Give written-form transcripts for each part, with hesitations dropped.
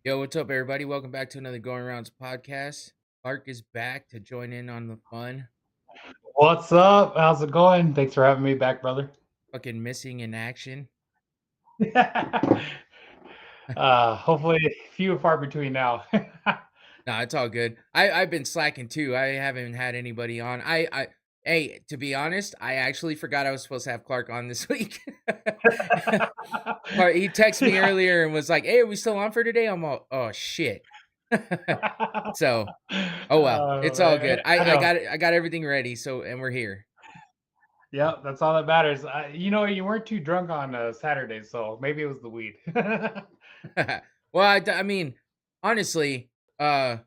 Yo, what's up, everybody? Welcome back to another Going Rounds podcast. Clark is back to join in on the fun. What's up? How's it going? Thanks for having me back, brother. Fucking missing in action. Hopefully, few and far between now. Nah, it's all good. I've been slacking too. I haven't had anybody on. Hey, to be honest, I actually forgot I was supposed to have Clark on this week. He texted me earlier and was like, "Hey, are we still on for today?" I'm all, "Oh shit." So, oh well, it's all good. I I know. got it. I got everything ready. So, and we're here. Yeah, that's all that matters. You weren't too drunk on Saturday, so maybe it was the weed. Well, I mean, honestly, I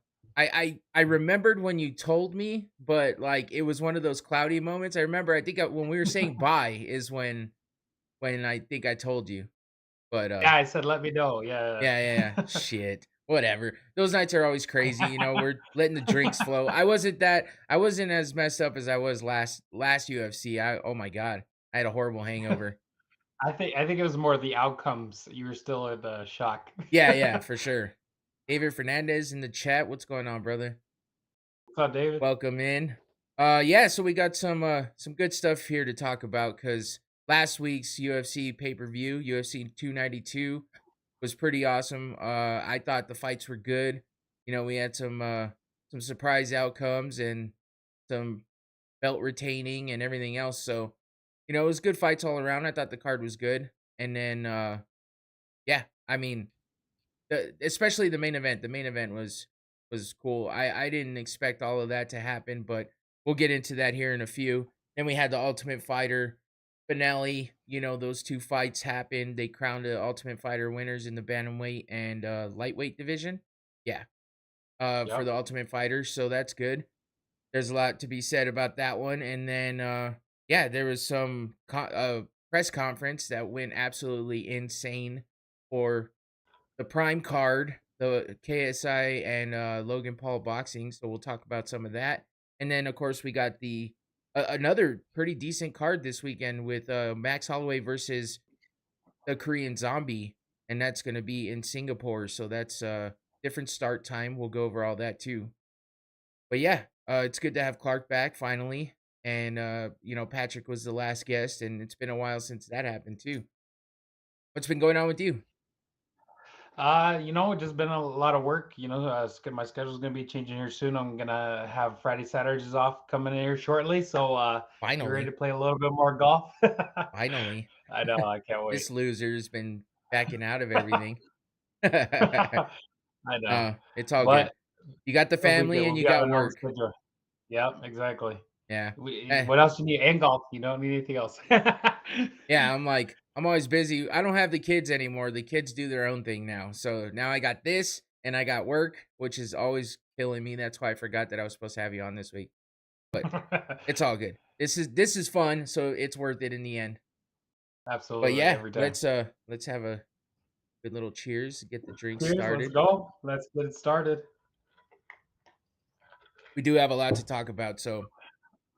remembered when you told me, but like it was one of those cloudy moments. I remember. I think when we were saying bye is when I think I told you. But Yeah, I said, let me know. Yeah. yeah. Shit. Whatever. Those nights are always crazy. We're letting the drinks flow. I wasn't as messed up as I was last UFC. Oh my god, I had a horrible hangover. I think it was more the outcomes. You were still in the shock. Yeah, for sure. David Fernandez in the chat. What's going on, brother? What's up, David? Welcome in. Yeah, so we got some good stuff here to talk about because last week's UFC pay-per-view, UFC 292, was pretty awesome. I thought the fights were good. We had some surprise outcomes and some belt retaining and everything else. So, it was good fights all around. I thought the card was good. And then yeah, I mean, especially the main event. The main event was cool. I didn't expect all of that to happen, but we'll get into that here in a few. Then we had the Ultimate Fighter finale. Those two fights happened. They crowned the Ultimate Fighter winners in the bantamweight and lightweight division. Yeah, for Yep. the Ultimate Fighter. So that's good. There's a lot to be said about that one. And then yeah, there was some press conference that went absolutely insane for the Prime card, the KSI and Logan Paul boxing. So we'll talk about some of that, and then of course we got the another pretty decent card this weekend with Max Holloway versus the Korean Zombie, and that's going to be in Singapore. So that's different start time. We'll go over all that too. But yeah, it's good to have Clark back finally, and Patrick was the last guest, and it's been a while since that happened too. What's been going on with you? Just been a lot of work. My schedule's gonna be changing here soon. I'm gonna have Friday, Saturdays off coming in here shortly. So get ready to Finally, play a little bit more golf. finally. I know, I can't wait. This loser's been backing out of everything. I know, It's all good. but You got the it'll be good. family We'll and you be having got a normal work. schedule. Yep, exactly. Yeah. We, Eh, what else you need? And golf. You don't need anything else. yeah, I'm always busy. I don't have the kids anymore. The kids do their own thing now. So now I got this and I got work, which is always killing me. That's why I forgot that I was supposed to have you on this week. But it's all good. This is fun, so it's worth it in the end. But Absolutely, yeah, every time. let's have a good little cheers, get the drink Cheers. Let's started. go. Let's get it started. We do have a lot to talk about, so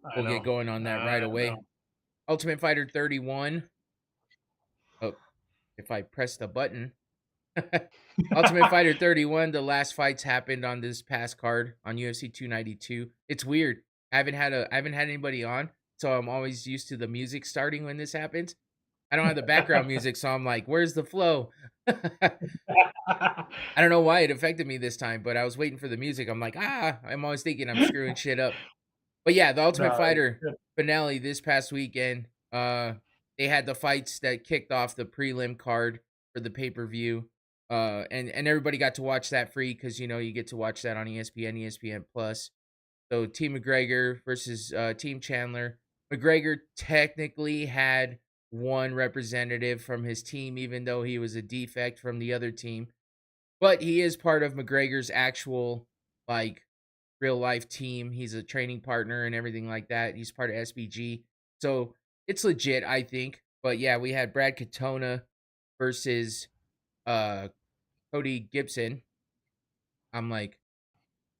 I we'll get know. going on that I right away. know. Ultimate Fighter 31. Oh, if I press the button. Ultimate Fighter 31, the last fights happened on this past card on UFC 292. It's weird. I haven't had anybody on, so I'm always used to the music starting when this happens. I don't have the background music, so I'm like, where's the flow? I don't know why it affected me this time, but I was waiting for the music. I'm like, I'm always thinking I'm screwing shit up. But yeah, the Ultimate No, it's Fighter good. finale this past weekend. They had the fights that kicked off the prelim card for the pay-per-view. And everybody got to watch that free because you get to watch that on ESPN, ESPN Plus. So Team McGregor versus Team Chandler. McGregor technically had one representative from his team, even though he was a defect from the other team. But he is part of McGregor's actual like real life team. He's a training partner and everything like that. He's part of SBG. So it's legit, I think. But yeah, we had Brad Katona versus uh Cody Gibson. I'm like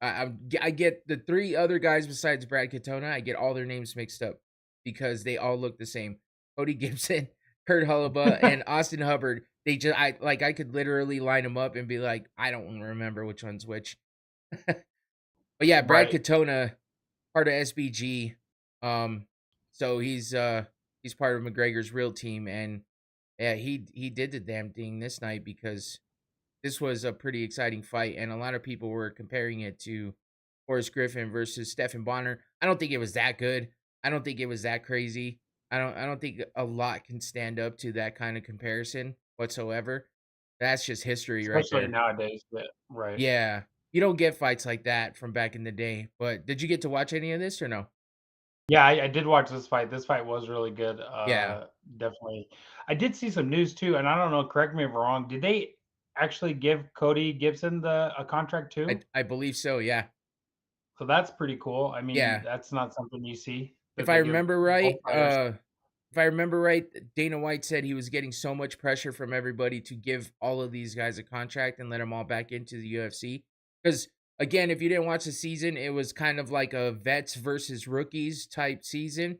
I get the three other guys besides Brad Katona, I get all their names mixed up because they all look the same. Cody Gibson, Kurt Hullaba, and Austin Hubbard. they just I could literally line them up and be like, I don't remember which one's which. But yeah, Brad Right. Katona, part of SBG. So he's part of McGregor's real team, and yeah, he did the damn thing this night because this was a pretty exciting fight, and a lot of people were comparing it to Forrest Griffin versus Stephen Bonner. I don't think it was that good. I don't think it was that crazy. I don't think a lot can stand up to that kind of comparison whatsoever. That's just history right Especially there. nowadays, but right. Yeah. You don't get fights like that from back in the day. But did you get to watch any of this or no? Yeah, I did watch this fight. This fight was really good. Yeah. Definitely. I did see some news too, and I don't know, correct me if I'm wrong. Did they actually give Cody Gibson the a contract too? I believe so, yeah. So that's pretty cool. I mean, Yeah. that's not something you see If that I they give remember both right, fighters. if I remember right, Dana White said he was getting so much pressure from everybody to give all of these guys a contract and let them all back into the UFC. Because again, if you didn't watch the season, it was kind of like a vets versus rookies type season,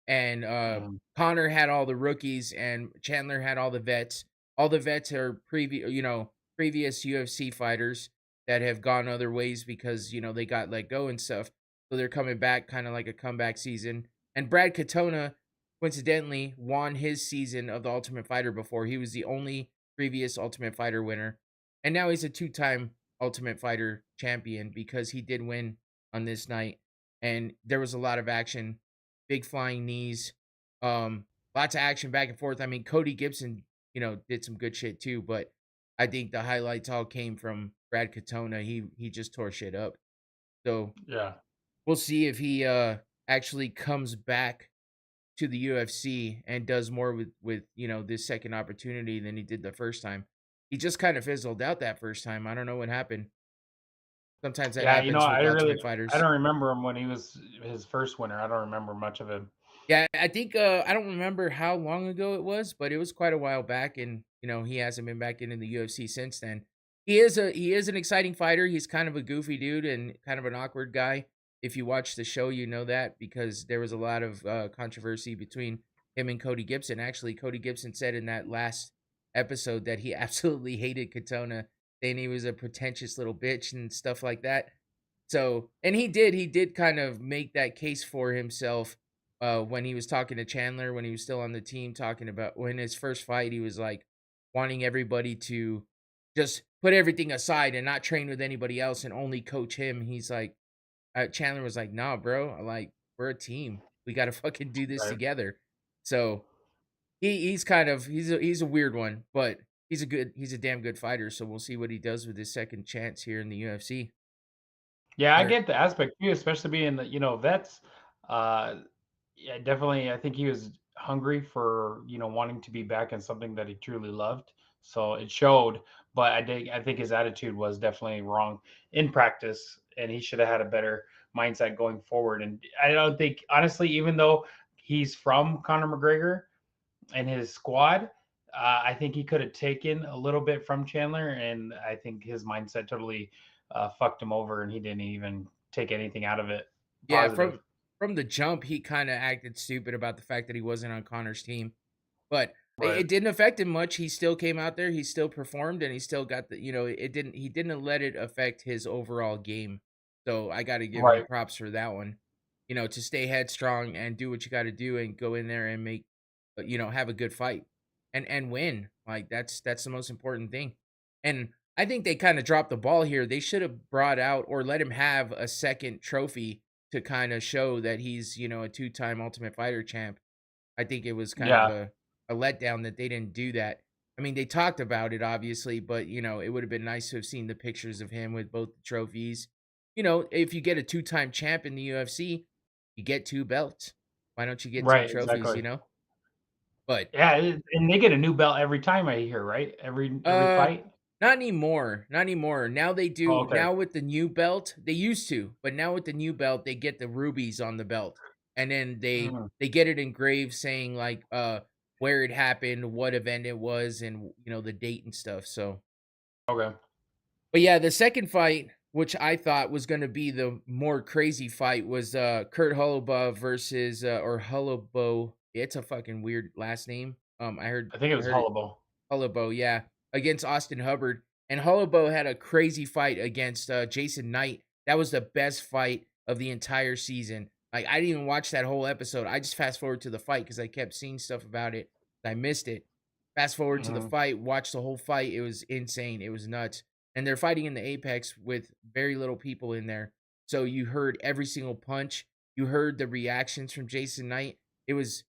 and Mhm. Connor had all the rookies and Chandler had all the vets. All the vets are previous UFC fighters that have gone other ways because they got let go and stuff. So they're coming back, kind of like a comeback season. And Brad Katona, coincidentally, won his season of the Ultimate Fighter before. He was the only previous Ultimate Fighter winner, and now he's a two-time Ultimate Fighter champion because he did win on this night. And there was a lot of action, big flying knees, lots of action back and forth. I mean, Cody Gibson, did some good shit too, but I think the highlights all came from Brad Katona. He just tore shit up. So Yeah. we'll see if he actually comes back to the UFC and does more with this second opportunity than he did the first time. He just kind of fizzled out that first time. I don't know what happened. Sometimes that Yeah, happens with Ultimate I Fighters. don't remember him when he was his first winner. I don't remember much of him. Yeah, I think I don't remember how long ago it was, but it was quite a while back, and he hasn't been back in the UFC since then. He is an exciting fighter. He's kind of a goofy dude and kind of an awkward guy. If you watch the show, you know that because there was a lot of controversy between him and Cody Gibson. Actually, Cody Gibson said in that last episode that he absolutely hated Katona, saying he was a pretentious little bitch and stuff like that. So, and he did kind of make that case for himself when he was talking to Chandler when he was still on the team, talking about when his first fight, he was like wanting everybody to just put everything aside and not train with anybody else and only coach him. He's like, Chandler was like, "Nah, bro, like we're a team. We got to fucking do this Right. together." So he's kind of he's a weird one, but he's a damn good fighter. So we'll see what he does with his second chance here in the UFC. Yeah, I But get the aspect too, especially being the, vets. Uh, yeah, definitely. I think he was hungry for, wanting to be back in something that he truly loved. So it showed, but I think his attitude was definitely wrong in practice, and he should have had a better mindset going forward. And I don't think, honestly, even though he's from Conor McGregor and his squad, I think he could have taken a little bit from Chandler, and I think his mindset totally fucked him over, and he didn't even take anything out of it yeah, positive. from the jump, he kind of acted stupid about the fact that he wasn't on Connor's team. But it Right. didn't affect him much. He still came out there, he still performed, and he still got he didn't let it affect his overall game. So I gotta give him Right. props for that one. To stay headstrong and do what you gotta do and go in there and make have a good fight and win. Like that's the most important thing. And I think they kind of dropped the ball here. They should have brought out or let him have a second trophy to kind of show that he's a two-time Ultimate Fighter champ. I think it was kind of Yeah. a letdown that they didn't do that. I mean, they talked about it obviously, but it would have been nice to have seen the pictures of him with both the trophies. If you get a two-time champ in the UFC, you get two belts. Why don't you get two Right. trophies, Exactly. But Yeah, and they get a new belt every time I hear, right? Every uh fight. not anymore. Not anymore. Now they Oh, do. okay. Now with the new belt, they used to, but now with the new belt, they get the rubies on the belt. And then they Mhm. they get it engraved saying like where it happened, what event it was, and the date and stuff. So Okay. but yeah, the second fight, which I thought was gonna be the more crazy fight, was Kurt Holobaugh versus or Holobo. It's a fucking weird last name. I think it I was heard it Hullable. Hullabo, yeah, against Austin Hubbard. And Hullabo had a crazy fight against Jason Knight. That was the best fight of the entire season. Like, I didn't even watch that whole episode. I just fast forward to the fight because I kept seeing stuff about it. I missed it. Fast forward to the Mhm. fight, watch the whole fight. It was insane. It was nuts. And they're fighting in the Apex with very little people in there. So you heard every single punch. You heard the reactions from Jason Knight. It was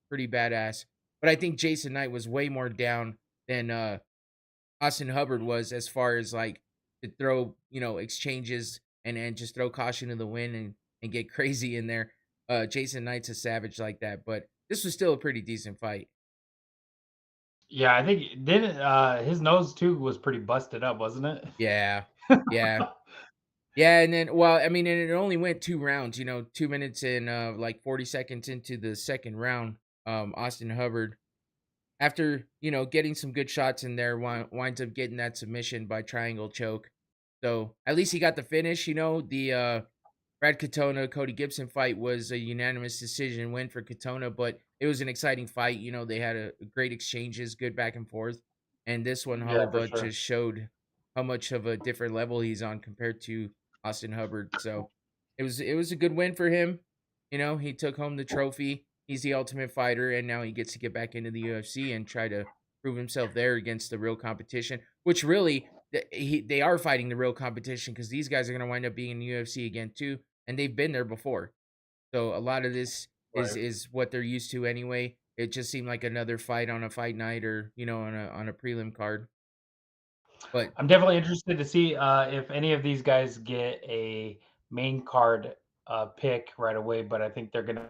pretty badass. But I think Jason Knight was way more down than Austin Hubbard was as far as like to throw, exchanges and just throw caution to the wind and get crazy in there. Jason Knight's a savage like that, but this was still a pretty decent fight. Yeah, I think didn't his nose too was pretty busted up, wasn't it? Yeah. Yeah. Yeah, and then well, I mean, and it only went 2 rounds, 2 minutes and like 40 seconds into the second round. Austin Hubbard, after, getting some good shots in there, winds up getting that submission by triangle choke. So at least he got the finish. The Brad Katona Cody Gibson fight was a unanimous decision win for Katona, but it was an exciting fight. They had a great exchanges, good back and forth. And this one, Yeah, for Hollowbutt sure. just showed how much of a different level he's on compared to Austin Hubbard. So it was a good win for him. He took home the trophy. He's the ultimate fighter, and now he gets to get back into the UFC and try to prove himself there against the real competition. Which really, they are fighting the real competition because these guys are going to wind up being in the UFC again too, and they've been there before. So a lot of this is Right. is what they're used to anyway. It just seemed like another fight on a fight night or on a prelim card. But I'm definitely interested to see if any of these guys get a main card pick right away, but I think they're gonna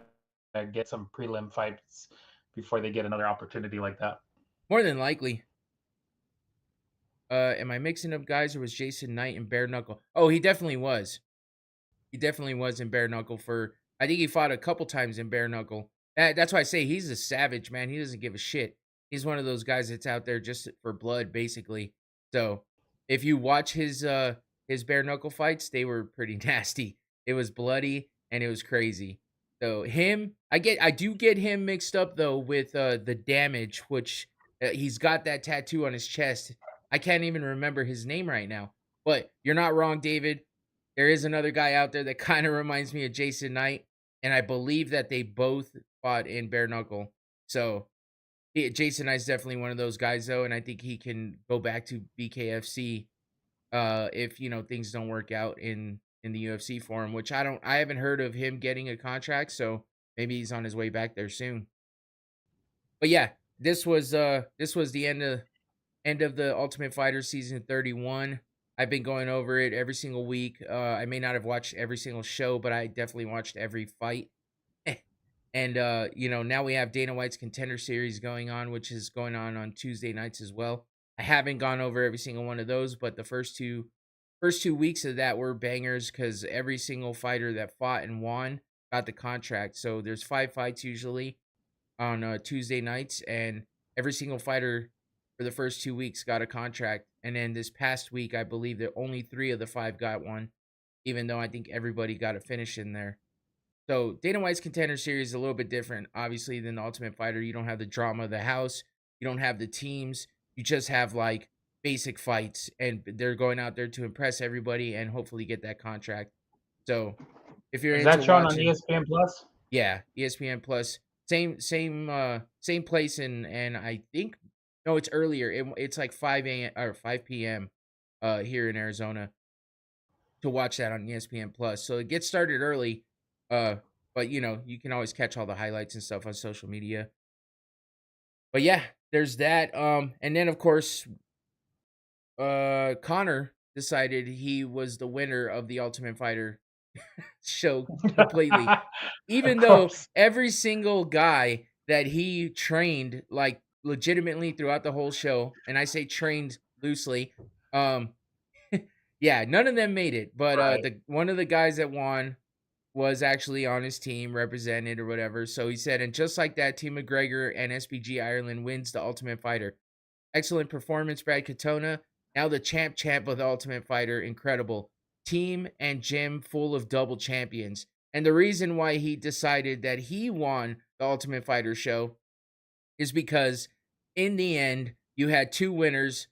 get some prelim fights before they get another opportunity like that. more than likely, am I mixing up guys or was Jason Knight and Bare Knuckle? Oh, he definitely was. He definitely was in bare knuckle for I think he fought a couple times in bare knuckle. That's why I say he's a savage, man. He doesn't give a shit. He's one of those guys that's out there just for blood, basically. So if you watch his bare knuckle fights, they were pretty nasty. It was bloody and it was crazy. So him, I do get him mixed up though with the damage, which he's got that tattoo on his chest. I can't even remember his name right now. But you're not wrong, David. There is another guy out there that kind of reminds me of Jason Knight, and I believe that they both fought in bare knuckle. So Jason Knight's definitely one of those guys, though, and I think he can go back to BKFC if things don't work out in the UFC for him. Which I haven't heard of him getting a contract, so maybe he's on his way back there soon. But yeah, this was the end of the Ultimate Fighter season 31. I've been going over it every single week. I may not have watched every single show, but I definitely watched every fight. And now we have Dana White's Contender Series going on, which is going on Tuesday nights as well. I haven't gone over every single one of those, but the first two weeks of that were bangers because every single fighter that fought and won got the contract. So there's 5 fights usually on Tuesday nights, and every single fighter for the first 2 weeks got a contract. And then this past week, I believe that only 3 of the 5 got one, even though I think everybody got a finish in there. So Dana White's Contender Series is a little bit different, obviously, than the Ultimate Fighter. You don't have the drama of the house, you don't have the teams, you just have like basic fights, and they're going out there to impress everybody and hopefully get that contract. So if you're Is into that shown on watching, ESPN Plus? yeah, ESPN Plus, same place, and I think no, it's earlier. It's like 5 a.m. or 5 p.m. Here in Arizona to watch that on ESPN Plus. So it gets started early, uh, but you can always catch all the highlights and stuff on social media. But yeah, there's that. And then of course, Connor decided he was the winner of the Ultimate Fighter show completely. Of Even though course. every single guy that he trained, like, legitimately throughout the whole show, and I say trained loosely, um, yeah, none of them made it, but, Right. the one of the guys that won was actually on his team, represented or whatever, so he said, "And just like that, Team McGregor and SBG Ireland wins the Ultimate Fighter. Excellent performance, Brad Katona. Now the champ of the Ultimate Fighter. Incredible. Team and gym full of double champions." And the reason why he decided that he won the Ultimate Fighter show is because in the end, you had 2 winners.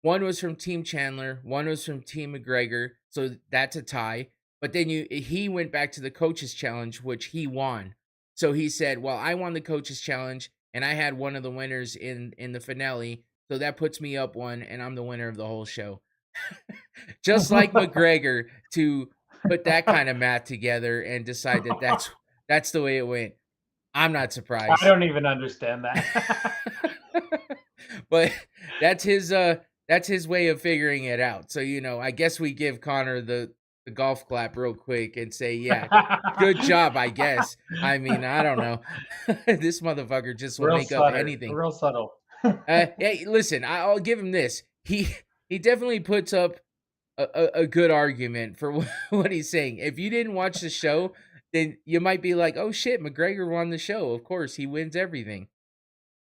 One was from Team Chandler, one was from Team McGregor, so that's a tie. But then he went back to the coaches challenge, which he won. So he said, "Well, I won the coaches challenge and I had one of the winners in the finale, so that puts me up one and I'm the winner of the whole show." Just like McGregor to put that kind of math together and decide that that's the way it went. I'm not I surprised. don't even understand that. But that's his way of figuring it out. So, I guess we give Connor the golf clap real quick and say, "Yeah, good job, I guess." I mean, I don't know. This motherfucker just will Real make up subtle, anything. real subtle. Hey, listen, I'll give him this. He definitely puts up a good argument for what he's saying. If you didn't watch the show, then you might be like, "Oh shit, McGregor won the show. Of course, he wins everything."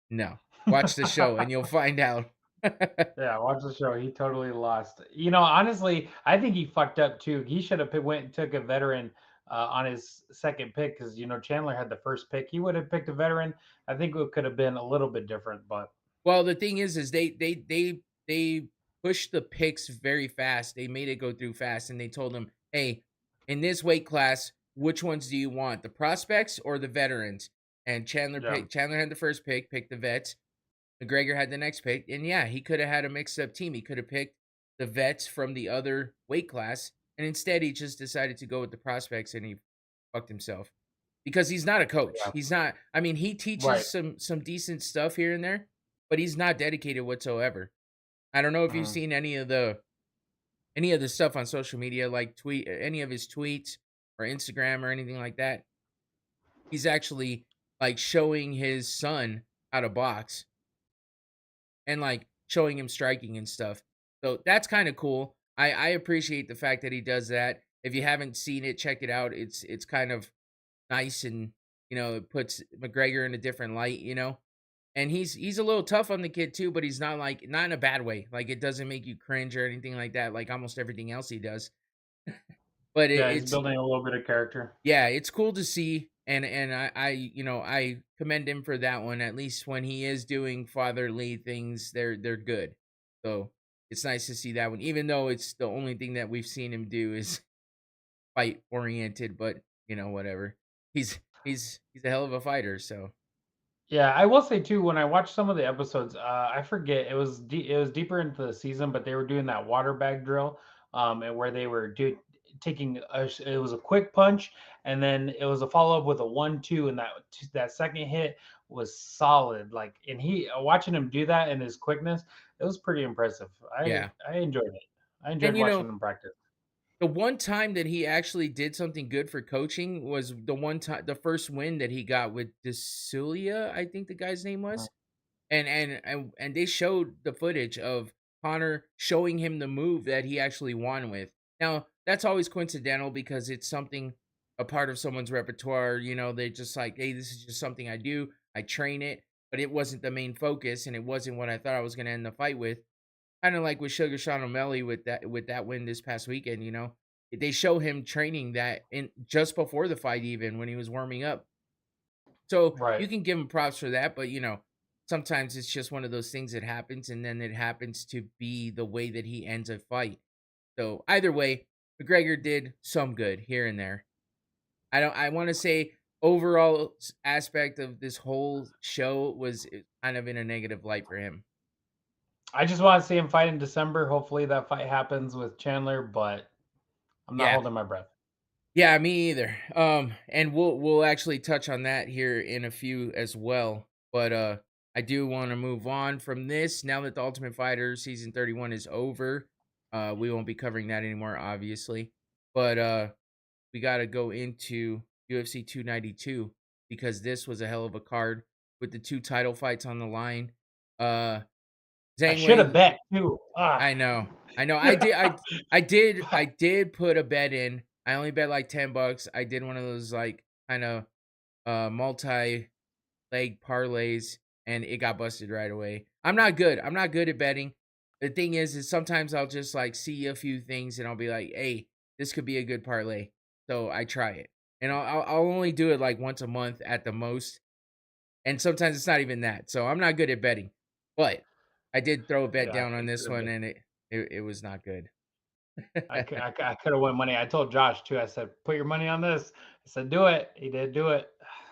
No. Watch the show and you'll find out. Yeah, watch the show. He totally lost. Honestly, I think he fucked up too. He should have went and took a veteran on his second pick because Chandler had the first pick. He would have picked a veteran. I think it could have been a little bit different, but Well, the thing is they pushed the picks very fast. They made it go through fast, and they told him, "Hey, in this weight class, which ones do you want, the prospects or the veterans?" And yeah, Chandler had the first pick, picked the vets. McGregor had the next pick, and yeah, he could have had a mixed up team. He could have picked the vets from the other weight class, and instead he just decided to go with the prospects, and he fucked himself because he's not a coach. yeah, He's not. I mean, he right. teaches some decent stuff here and there, but he's not dedicated whatsoever. I don't know if you've Mhm. seen any of the stuff on social media, like tweet any of his tweets or Instagram or anything like that. He's actually like showing his son how to box and like showing him striking and stuff. So that's kind of cool. I appreciate the fact that he does that. If you haven't seen it, check it out. It's kind of nice, and it puts McGregor in a different light. And he's a little tough on the kid too, but he's not in a bad way. Like it doesn't make you cringe or anything like that, like almost everything else he does. But Yeah, he's it's building a little bit of character. yeah, it's cool to see, and I commend him for that one. At least when he is doing fatherly things, they're good. So it's nice to see that one, even though it's the only thing that we've seen him do is fight oriented. But whatever. He's a hell of a fighter. So Yeah, I will say too, when I watched some of the episodes, I forget it was deeper into the season, but they were doing that water bag drill, and where they were taking it was a quick punch, and then it was a follow up with a 1-2, and that second hit was solid. Like, and he watching him do that and his quickness, it was pretty impressive. yeah, I enjoyed it. I enjoyed and watching him practice. the one time that he actually did something good for coaching was the first win that he got with Dasulia, I think the guy's name Mhm. was. And they showed the footage of Connor showing him the move that he actually won with. Now, that's always coincidental because it's something a part of someone's repertoire, they just like, "Hey, this is just something I do. I train it," but it wasn't the main focus and it wasn't what I thought I was going to end the fight with. Kind of like with Sugar Sean O'Malley with that win this past weekend. They show him training that in just before the fight, even when he was warming up. So Right. you can give him props for that, but sometimes it's just one of those things that happens, and then it happens to be the way that he ends a fight. So either way, McGregor did some good here and there. I want to say overall aspect of this whole show was kind of in a negative light for him. I just want to see him fight in December. Hopefully that fight happens with Chandler, but I'm not Yeah. holding my breath. Yeah, me either. And we'll actually touch on that here in a few as well. But I do want to move on from this now that the Ultimate Fighter season 31 is over. We won't be covering that anymore, obviously. But we got to go into UFC 292 because this was a hell of a card with the two title fights on the line. Uh, I Zhang should have Wei, bet too. Ah. I know. I know. I did put a bet in. I only bet like $10. I did one of those like kind of multi leg parlays and it got busted right away. I'm not good. I'm not good at betting. The thing is sometimes I'll just like see a few things and I'll be like, "Hey, this could be a good parlay." So I try it. And I'll only do it like once a month at the most. And sometimes it's not even that. So I'm not good at betting. But I did throw a bet Yeah, down on it this could have one, been. and it was not good. I could have won money. I told Josh too. I said, "Put your money on this." I said, "Do it." He did do it.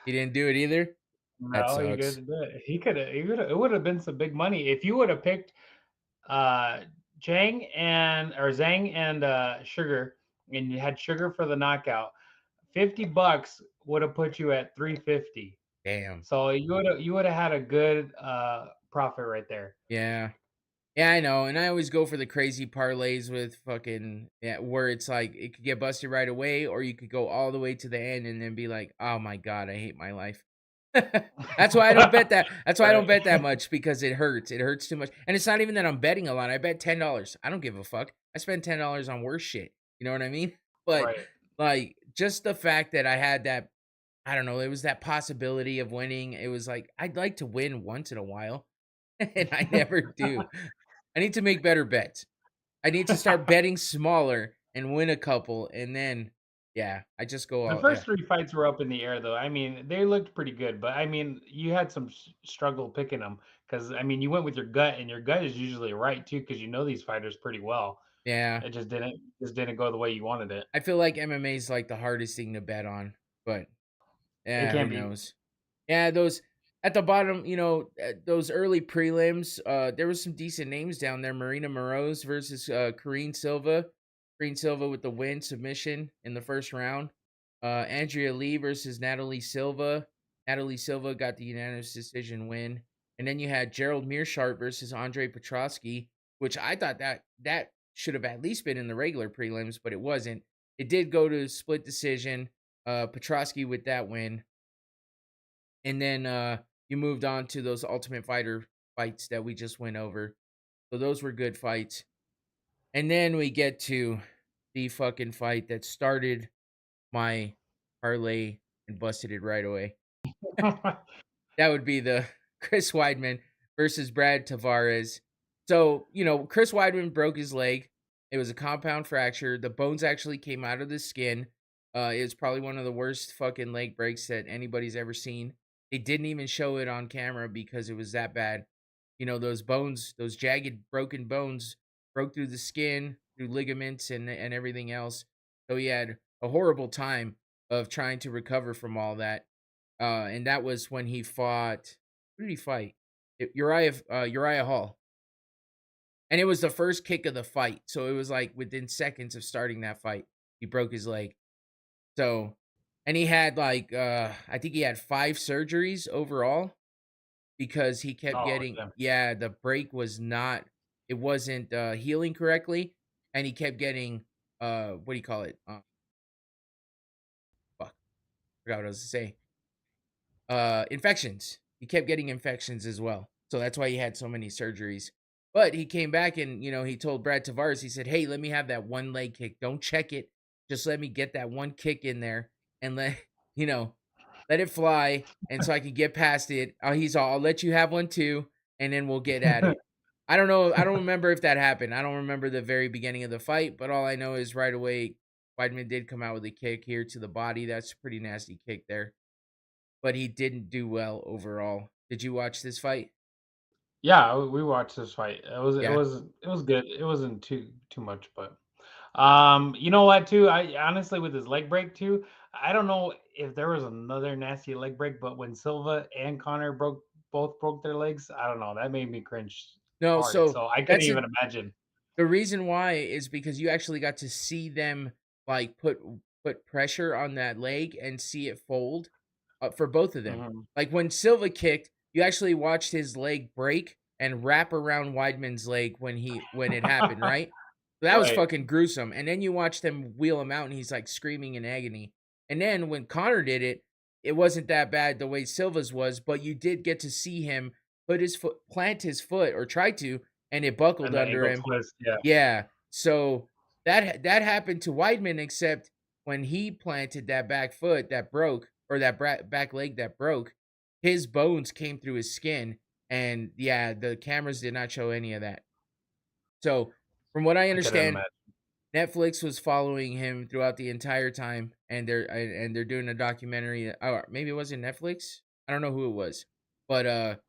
He didn't do it either? That No, he sucks. didn't do it. He could have. He would have. It would have been some big money if you would have picked uh Zhang and Sugar, and you had Sugar for the knockout. $50 would have put you at 350. Damn. So you would have had a good profit right there. Yeah. Yeah, I know, and I always go for the crazy parlays with fucking yeah, where it's like it could get busted right away, or you could go all the way to the end and then be like, "Oh my god, I hate my life." That's why I don't bet that. That's why I don't bet Right. that much because it hurts. It hurts too much, and it's not even that I'm betting a lot. I bet $10. I don't give a fuck. I spend $10 on worse shit. You know what I mean? But Right. like, just the fact that I had that, I don't know, it was that possibility of winning. It was like I'd like to win once in a while, and I never do. I need to make better bets. I need to start betting smaller and win a couple, and then yeah, I just go The all first yeah. 3 fights were up in the air, though. I mean, they looked pretty good, but, I mean, you had some struggle picking them because I mean, you went with your gut, and your gut is usually right too because you know these fighters pretty well. Yeah. It just didn't go the way you wanted it. I feel like MMA is like the hardest thing to bet on, but It yeah, who can be. knows? Yeah, those at the bottom, those early prelims, there was some decent names down there. Marina Moroz versus Karine Silva. Karine Silva with the win submission in the first round. Andrea Lee versus Natalie Silva. Natalie Silva got the unanimous decision win. And then you had Gerald Mearshart versus Andre Petrosky, which I thought that should have at least been in the regular prelims, but it wasn't. It did go to split decision. Petrosky with that win. And then you moved on to those Ultimate Fighter fights that we just went over. So those were good fights. And then we get to the fucking fight that started my parlay and busted it right away. That would be the Chris Weidman versus Brad Tavares. So, Chris Weidman broke his leg. It was a compound fracture. The bones actually came out of the skin. It was probably one of the worst fucking leg breaks that anybody's ever seen. They didn't even show it on camera because it was that bad. Those bones, those jagged, broken bones broke through the skin, through ligaments and everything else. So he had a horrible time of trying to recover from all that. And that was when he fought. Who did he fight? Uriah Hall, and it was the first kick of the fight. So it was like within seconds of starting that fight, he broke his leg. So, and he had like I think he had 5 surgeries overall because he kept Oh, getting yeah. yeah the break was not it wasn't healing correctly, and he kept getting what do you call it? Fuck, forgot what I was to say. Infections. He kept getting infections as well. So that's why he had so many surgeries. But he came back and, he told Brad Tavares, he said, "Hey, let me have that one leg kick. Don't check it. Just let me get that one kick in there and you know, let it fly. And so I can get past it. He's all, I'll let you have one too. And then we'll get at it." I don't know. I don't remember if that happened. I don't remember the very beginning of the fight, but all I know is right away, Weidman did come out with a kick here to the body. That's a pretty nasty kick there, but he didn't do well overall. Did you watch this fight? Yeah, we watched this fight. Yeah. It was good. It wasn't too much, but you know what too? I honestly with his leg break too, I don't know if there was another nasty leg break, but when Silva and Connor both broke their legs, I don't know. That made me cringe No, hard. so So I couldn't that's even imagine. the reason why is because you actually got to see them like put pressure on that leg and see it fold for both of them. Mhm. Like when Silva kicked, you actually watched his leg break and wrap around Weidman's leg when it happened, right? So that was Right. fucking gruesome. And then you watch them wheel him out and he's like screaming in agony. And then when Connor did it, it wasn't that bad the way Silva's was, but you did get to see him plant his foot or try to, and it buckled And the under ankle him. twist, yeah. Yeah. So that happened to Weidman, except when he planted that back foot that broke, or that back leg that broke, his bones came through his skin, and yeah, the cameras did not show any of that. So, from what I I couldn't understand, imagine. Netflix was following him throughout the entire time, and they're doing a documentary. Or maybe it wasn't Netflix. I don't know who it was, but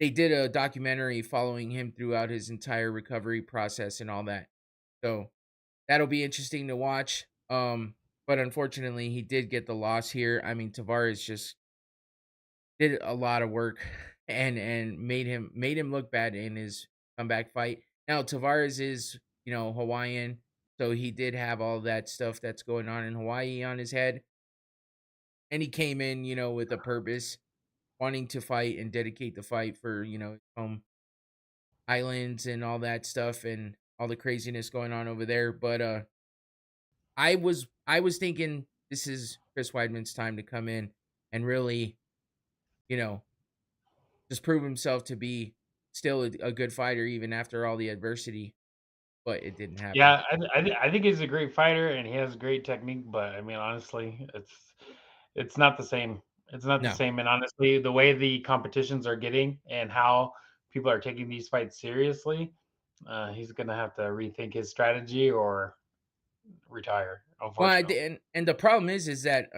they did a documentary following him throughout his entire recovery process and all that. So that'll be interesting to watch. But unfortunately, he did get the loss here. I mean, Tavares just did a lot of work and made him look bad in his comeback fight. Now Tavares is, Hawaiian, so he did have all that stuff that's going on in Hawaii on his head, and he came in, with a purpose, wanting to fight and dedicate the fight for, his home islands and all that stuff and all the craziness going on over there. But I was thinking this is Chris Weidman's time to come in and really, you know, just prove himself to be still a good fighter even after all the adversity, but it didn't happen. Yeah, I think he's a great fighter and he has great technique, but I mean, honestly, it's not the same. It's not the No. same. And honestly, the way the competitions are getting and how people are taking these fights seriously, he's gonna have to rethink his strategy or retire, Well, unfortunately. and the problem is that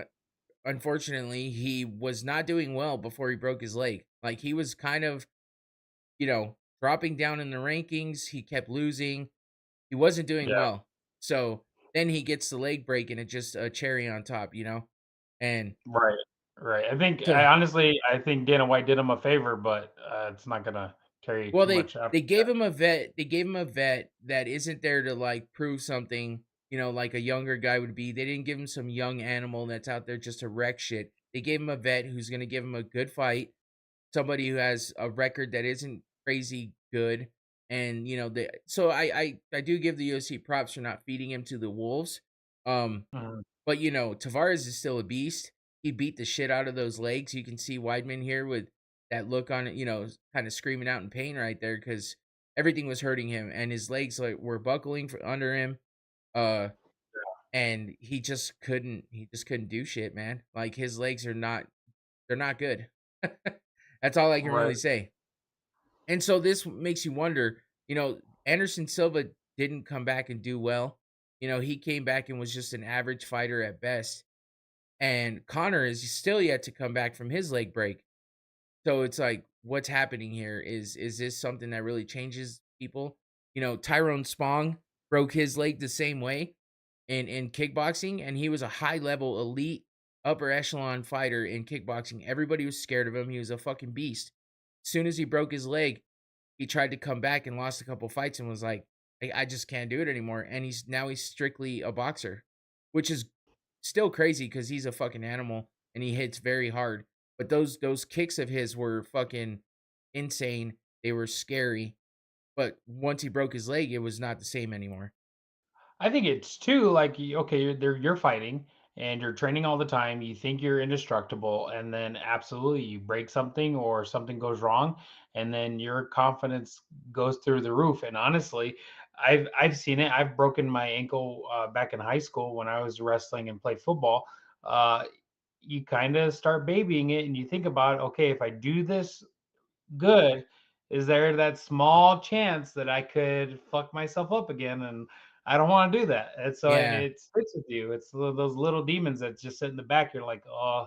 unfortunately he was not doing well before he broke his leg. Like he was kind of, dropping down in the rankings. He kept losing. He wasn't doing Yeah, well. So then he gets the leg break and it's just a cherry on top, And right, right. so I think Dana White did him a favor, but it's not gonna carry well, too they much after they gave that. him a vet. They gave him a vet that isn't there to like prove something, like a younger guy would be. They didn't give him some young animal that's out there just to wreck shit. They gave him a vet who's going to give him a good fight, somebody who has a record that isn't crazy good, and so I do give the UFC props for not feeding him to the wolves. Um, Mhm. but, Tavares is still a beast. He beat the shit out of those legs. You can see Weidman here with that look on it, kind of screaming out in pain right there because everything was hurting him and his legs like were buckling under him. Uh, and he just couldn't do shit, man. Like his legs they're not good. That's all I can Right. really say. And so this makes you wonder, Anderson Silva didn't come back and do well. He came back and was just an average fighter at best. And Connor is still yet to come back from his leg break. So it's like, what's happening here? Is this something that really changes people? Tyrone Spong broke his leg the same way in kickboxing, and he was a high level elite upper echelon fighter in kickboxing. Everybody was scared of him. He was a fucking beast. As soon as he broke his leg, he tried to come back and lost a couple fights and was like, I just can't do it anymore. And he's strictly a boxer, which is still crazy because he's a fucking animal and he hits very hard. But those kicks of his were fucking insane. They were scary. But once he broke his leg, it was not the same anymore. I think it's too like okay, you're fighting and you're training all the time. You think you're indestructible, and then absolutely you break something or something goes wrong, and then your confidence goes through the roof. And honestly, I've seen it. I've broken my ankle back in high school when I was wrestling and played football. Uh, you kind of start babying it, and you think about okay, if I do this good, is there that small chance that I could fuck myself up again? And I don't want to do that. And so Yeah. it sticks with you. It's those little demons that just sit in the back. You're like, oh,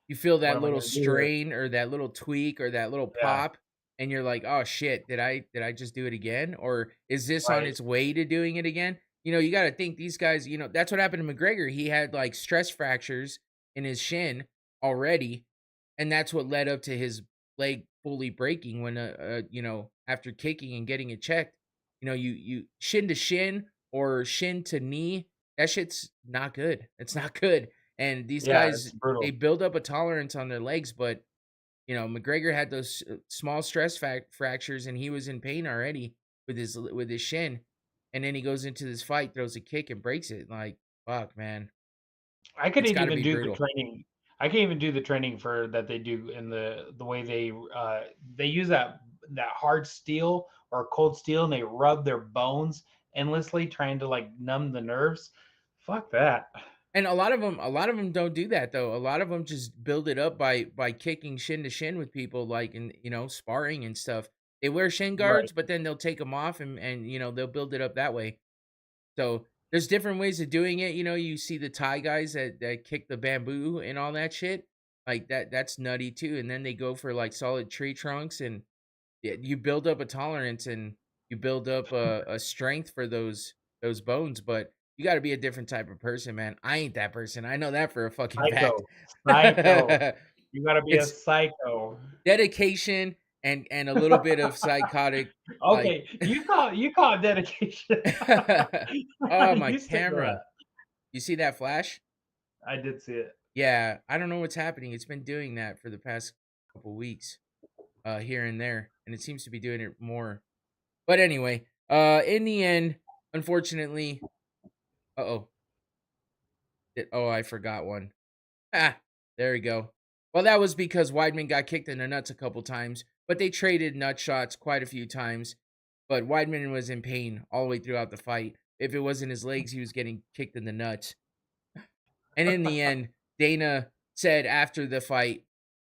You feel what that am I little going to do here? strain or that little tweak or that little Yeah, pop, and you're like, "Oh shit, did I just do it again? Or is this on right. its way to doing it again?" You gotta think these guys, that's what happened to McGregor. He had like stress fractures in his shin already, and that's what led up to his leg fully breaking when after kicking and getting it checked. You shin to shin or shin to knee, that shit's not good. It's not good. And these Yeah, guys, it's they brutal. build up a tolerance on their legs, but McGregor had those small stress fractures, and he was in pain already with his shin, and then he goes into this fight, throws a kick, and breaks it. Like, fuck, man, I it's couldn't got to even be do the brutal. training. I can't even do the training for that they do in the way they use that hard steel or cold steel and they rub their bones endlessly trying to like numb the nerves. Fuck that. And a lot of them don't do that though. A lot of them just build it up by kicking shin to shin with people, like in sparring and stuff. They wear shin Right. guards, but then they'll take them off and they'll build it up that way. So, there's different ways of doing it, you see the Thai guys that kick the bamboo and all that shit, like, that's nutty too, and then they go for, like, solid tree trunks, and Yeah, you build up a tolerance and you build up a strength for those bones, but you got to be a different type of person, man. I ain't that person. I know that for a fucking fact. Psycho, psycho. You gotta be a It's psycho. dedication and a little bit of psychotic, like. Okay, you call it dedication. Oh, my You stick to camera. that. You see that flash? I did see it. Yeah, I don't know what's happening. It's been doing that for the past couple weeks, here and there, and it seems to be doing it more. But anyway, in the end, unfortunately, uh-oh. Oh, I forgot one. Ah, there we go. Well, that was because Weidman got kicked in the nuts a couple times, but they traded nut shots quite a few times. But Weidman was in pain all the way throughout the fight. If it wasn't his legs, he was getting kicked in the nuts. And in the end, Dana said after the fight,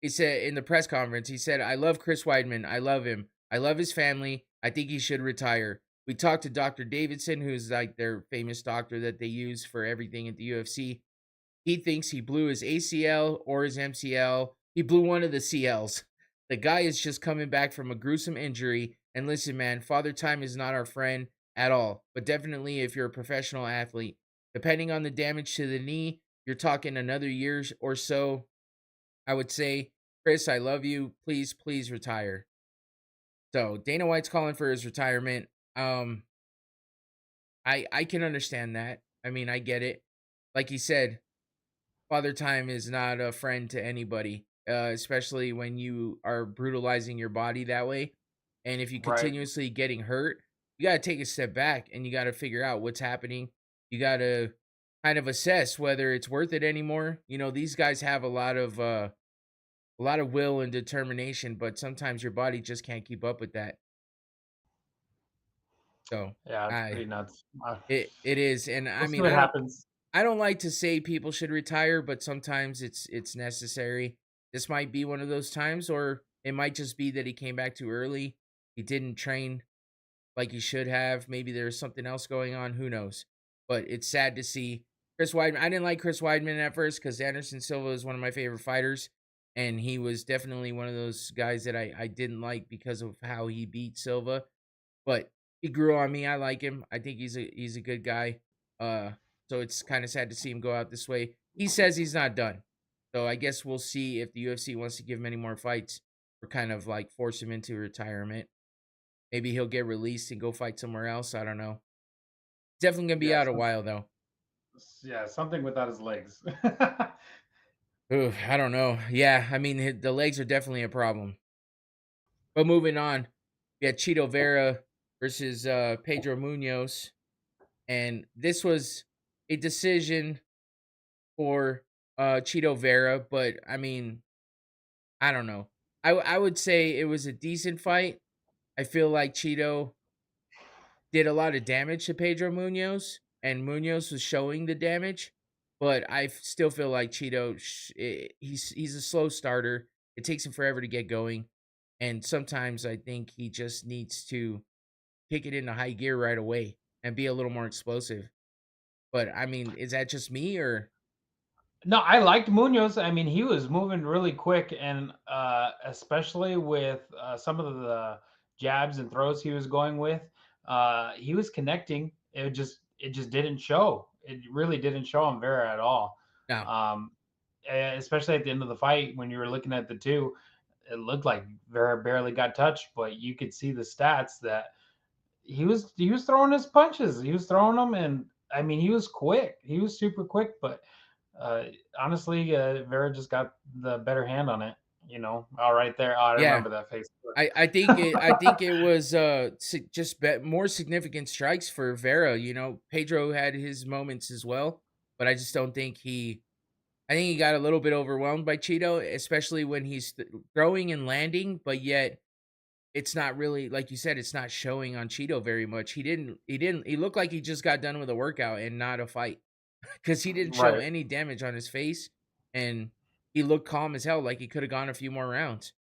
he said in the press conference, he said, I love Chris Weidman. I love him. I love his family. I think he should retire. We talked to Dr. Davidson, who's like their famous doctor that they use for everything at the UFC. He thinks he blew his ACL or his MCL. He blew one of the CLs. The guy is just coming back from a gruesome injury. And listen, man, Father Time is not our friend at all. But definitely if you're a professional athlete, depending on the damage to the knee, you're talking another year or so. I would say, Chris, I love you. Please, please retire. So Dana White's calling for his retirement. I can understand that. I mean, I get it. Like he said, Father Time is not a friend to anybody, especially when you are brutalizing your body that way. And if you Right. continuously getting hurt, you got to take a step back and you got to figure out what's happening. You got to kind of assess whether it's worth it anymore. You know, these guys have a lot of will and determination, but sometimes your body just can't keep up with that. So Yeah, it's I pretty nuts. it is, and We'll I see mean what happens. I don't like to say people should retire, but sometimes it's necessary. This might be one of those times, or it might just be that he came back too early. He didn't train like he should have. Maybe there's something else going on. Who knows? But it's sad to see Chris Weidman. I didn't like Chris Weidman at first because Anderson Silva is one of my favorite fighters, and he was definitely one of those guys that I didn't like because of how he beat Silva. But he grew on me. I like him. I think he's a good guy. Uh, so it's kind of sad to see him go out this way. He says he's not done. So I guess we'll see if the UFC wants to give him any more fights or kind of like force him into retirement. Maybe he'll get released and go fight somewhere else. I don't know. Definitely gonna be Yeah, out a while though. yeah, something without his legs. Ooh, I don't know. Yeah, I mean the legs are definitely a problem. But moving on, we had Cheeto Vera versus Pedro Munoz, and this was a decision for Cheeto Vera, but I mean, I don't know. I would say it was a decent fight. I feel like Cheeto did a lot of damage to Pedro Munoz, and Munoz was showing the damage. But still feel like Cheeto, he's a slow starter. It takes him forever to get going, and sometimes I think he just needs to kick it into high gear right away and be a little more explosive. But I mean, is that just me or No, I liked Munoz. I mean, he was moving really quick, and especially with some of the jabs and throws he was going with, he was connecting. It just didn't show. It really didn't show on Vera at all. no? Um, Especially at the end of the fight when you were looking at the two, it looked like Vera barely got touched, but you could see the stats that he was throwing his punches. He was throwing them, and I mean, he was quick. He was super quick, but uh, honestly, Vera just got the better hand on it. All right there. Oh, I Yeah, remember that face. I think it was just more significant strikes for Vera. You know, Pedro had his moments as well, but I just don't think he. I think he got a little bit overwhelmed by Cheeto, especially when he's throwing and landing, but yet it's not really like you said. It's not showing on Cheeto very much. He didn't. He didn't. He looked like he just got done with a workout and not a fight because he didn't show Right, any damage on his face, and he looked calm as hell, like he could have gone a few more rounds.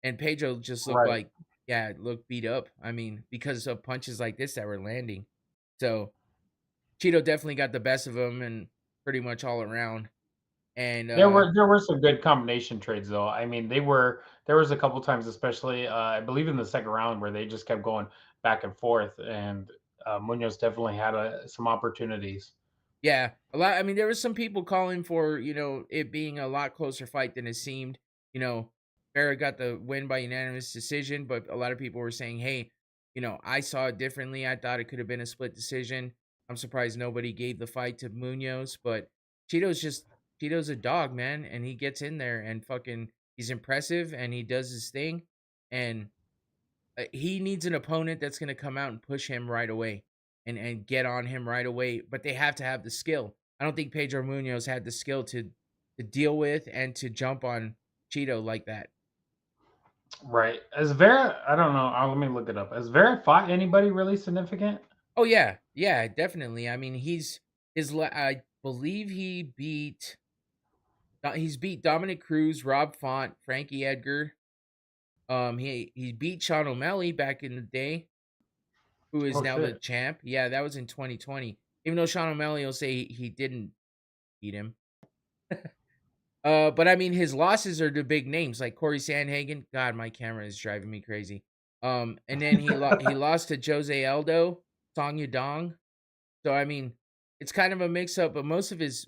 And Pedro just looked right. like, yeah, looked beat up. I mean, because of punches like this that were landing. So Cheeto definitely got the best of him and pretty much all around. And There were some good combination trades though. I mean, there was a couple times, especially I believe in the second round, where they just kept going back and forth, and Munoz definitely had some opportunities. yeah, a lot. I mean, there was some people calling for, it being a lot closer fight than it seemed. Vera got the win by unanimous decision, but a lot of people were saying, "Hey, I saw it differently. I thought it could have been a split decision." I'm surprised nobody gave the fight to Munoz, but Cheeto's just Cheeto's a dog, man, and he gets in there and fucking he's impressive and he does his thing, and he needs an opponent that's going to come out and push him right away and get on him right away, but they have to have the skill. I don't think Pedro Munoz had the skill to deal with and to jump on Cheeto like that. Right. As Vera, I don't know. Let me look it up. Has Vera fought anybody really significant? Oh yeah, yeah, definitely. I mean, I believe he's beat Dominic Cruz, Rob Font, Frankie Edgar. He beat Sean O'Malley back in the day, who is Oh now the shit. champ. Yeah, that was in 2020. Even though Sean O'Malley will say he didn't beat him. But I mean, his losses are the big names like Corey Sandhagen. God, my camera is driving me crazy. And then he lost to Jose Aldo, Song Yudong. So I mean, it's kind of a mix up, but most of his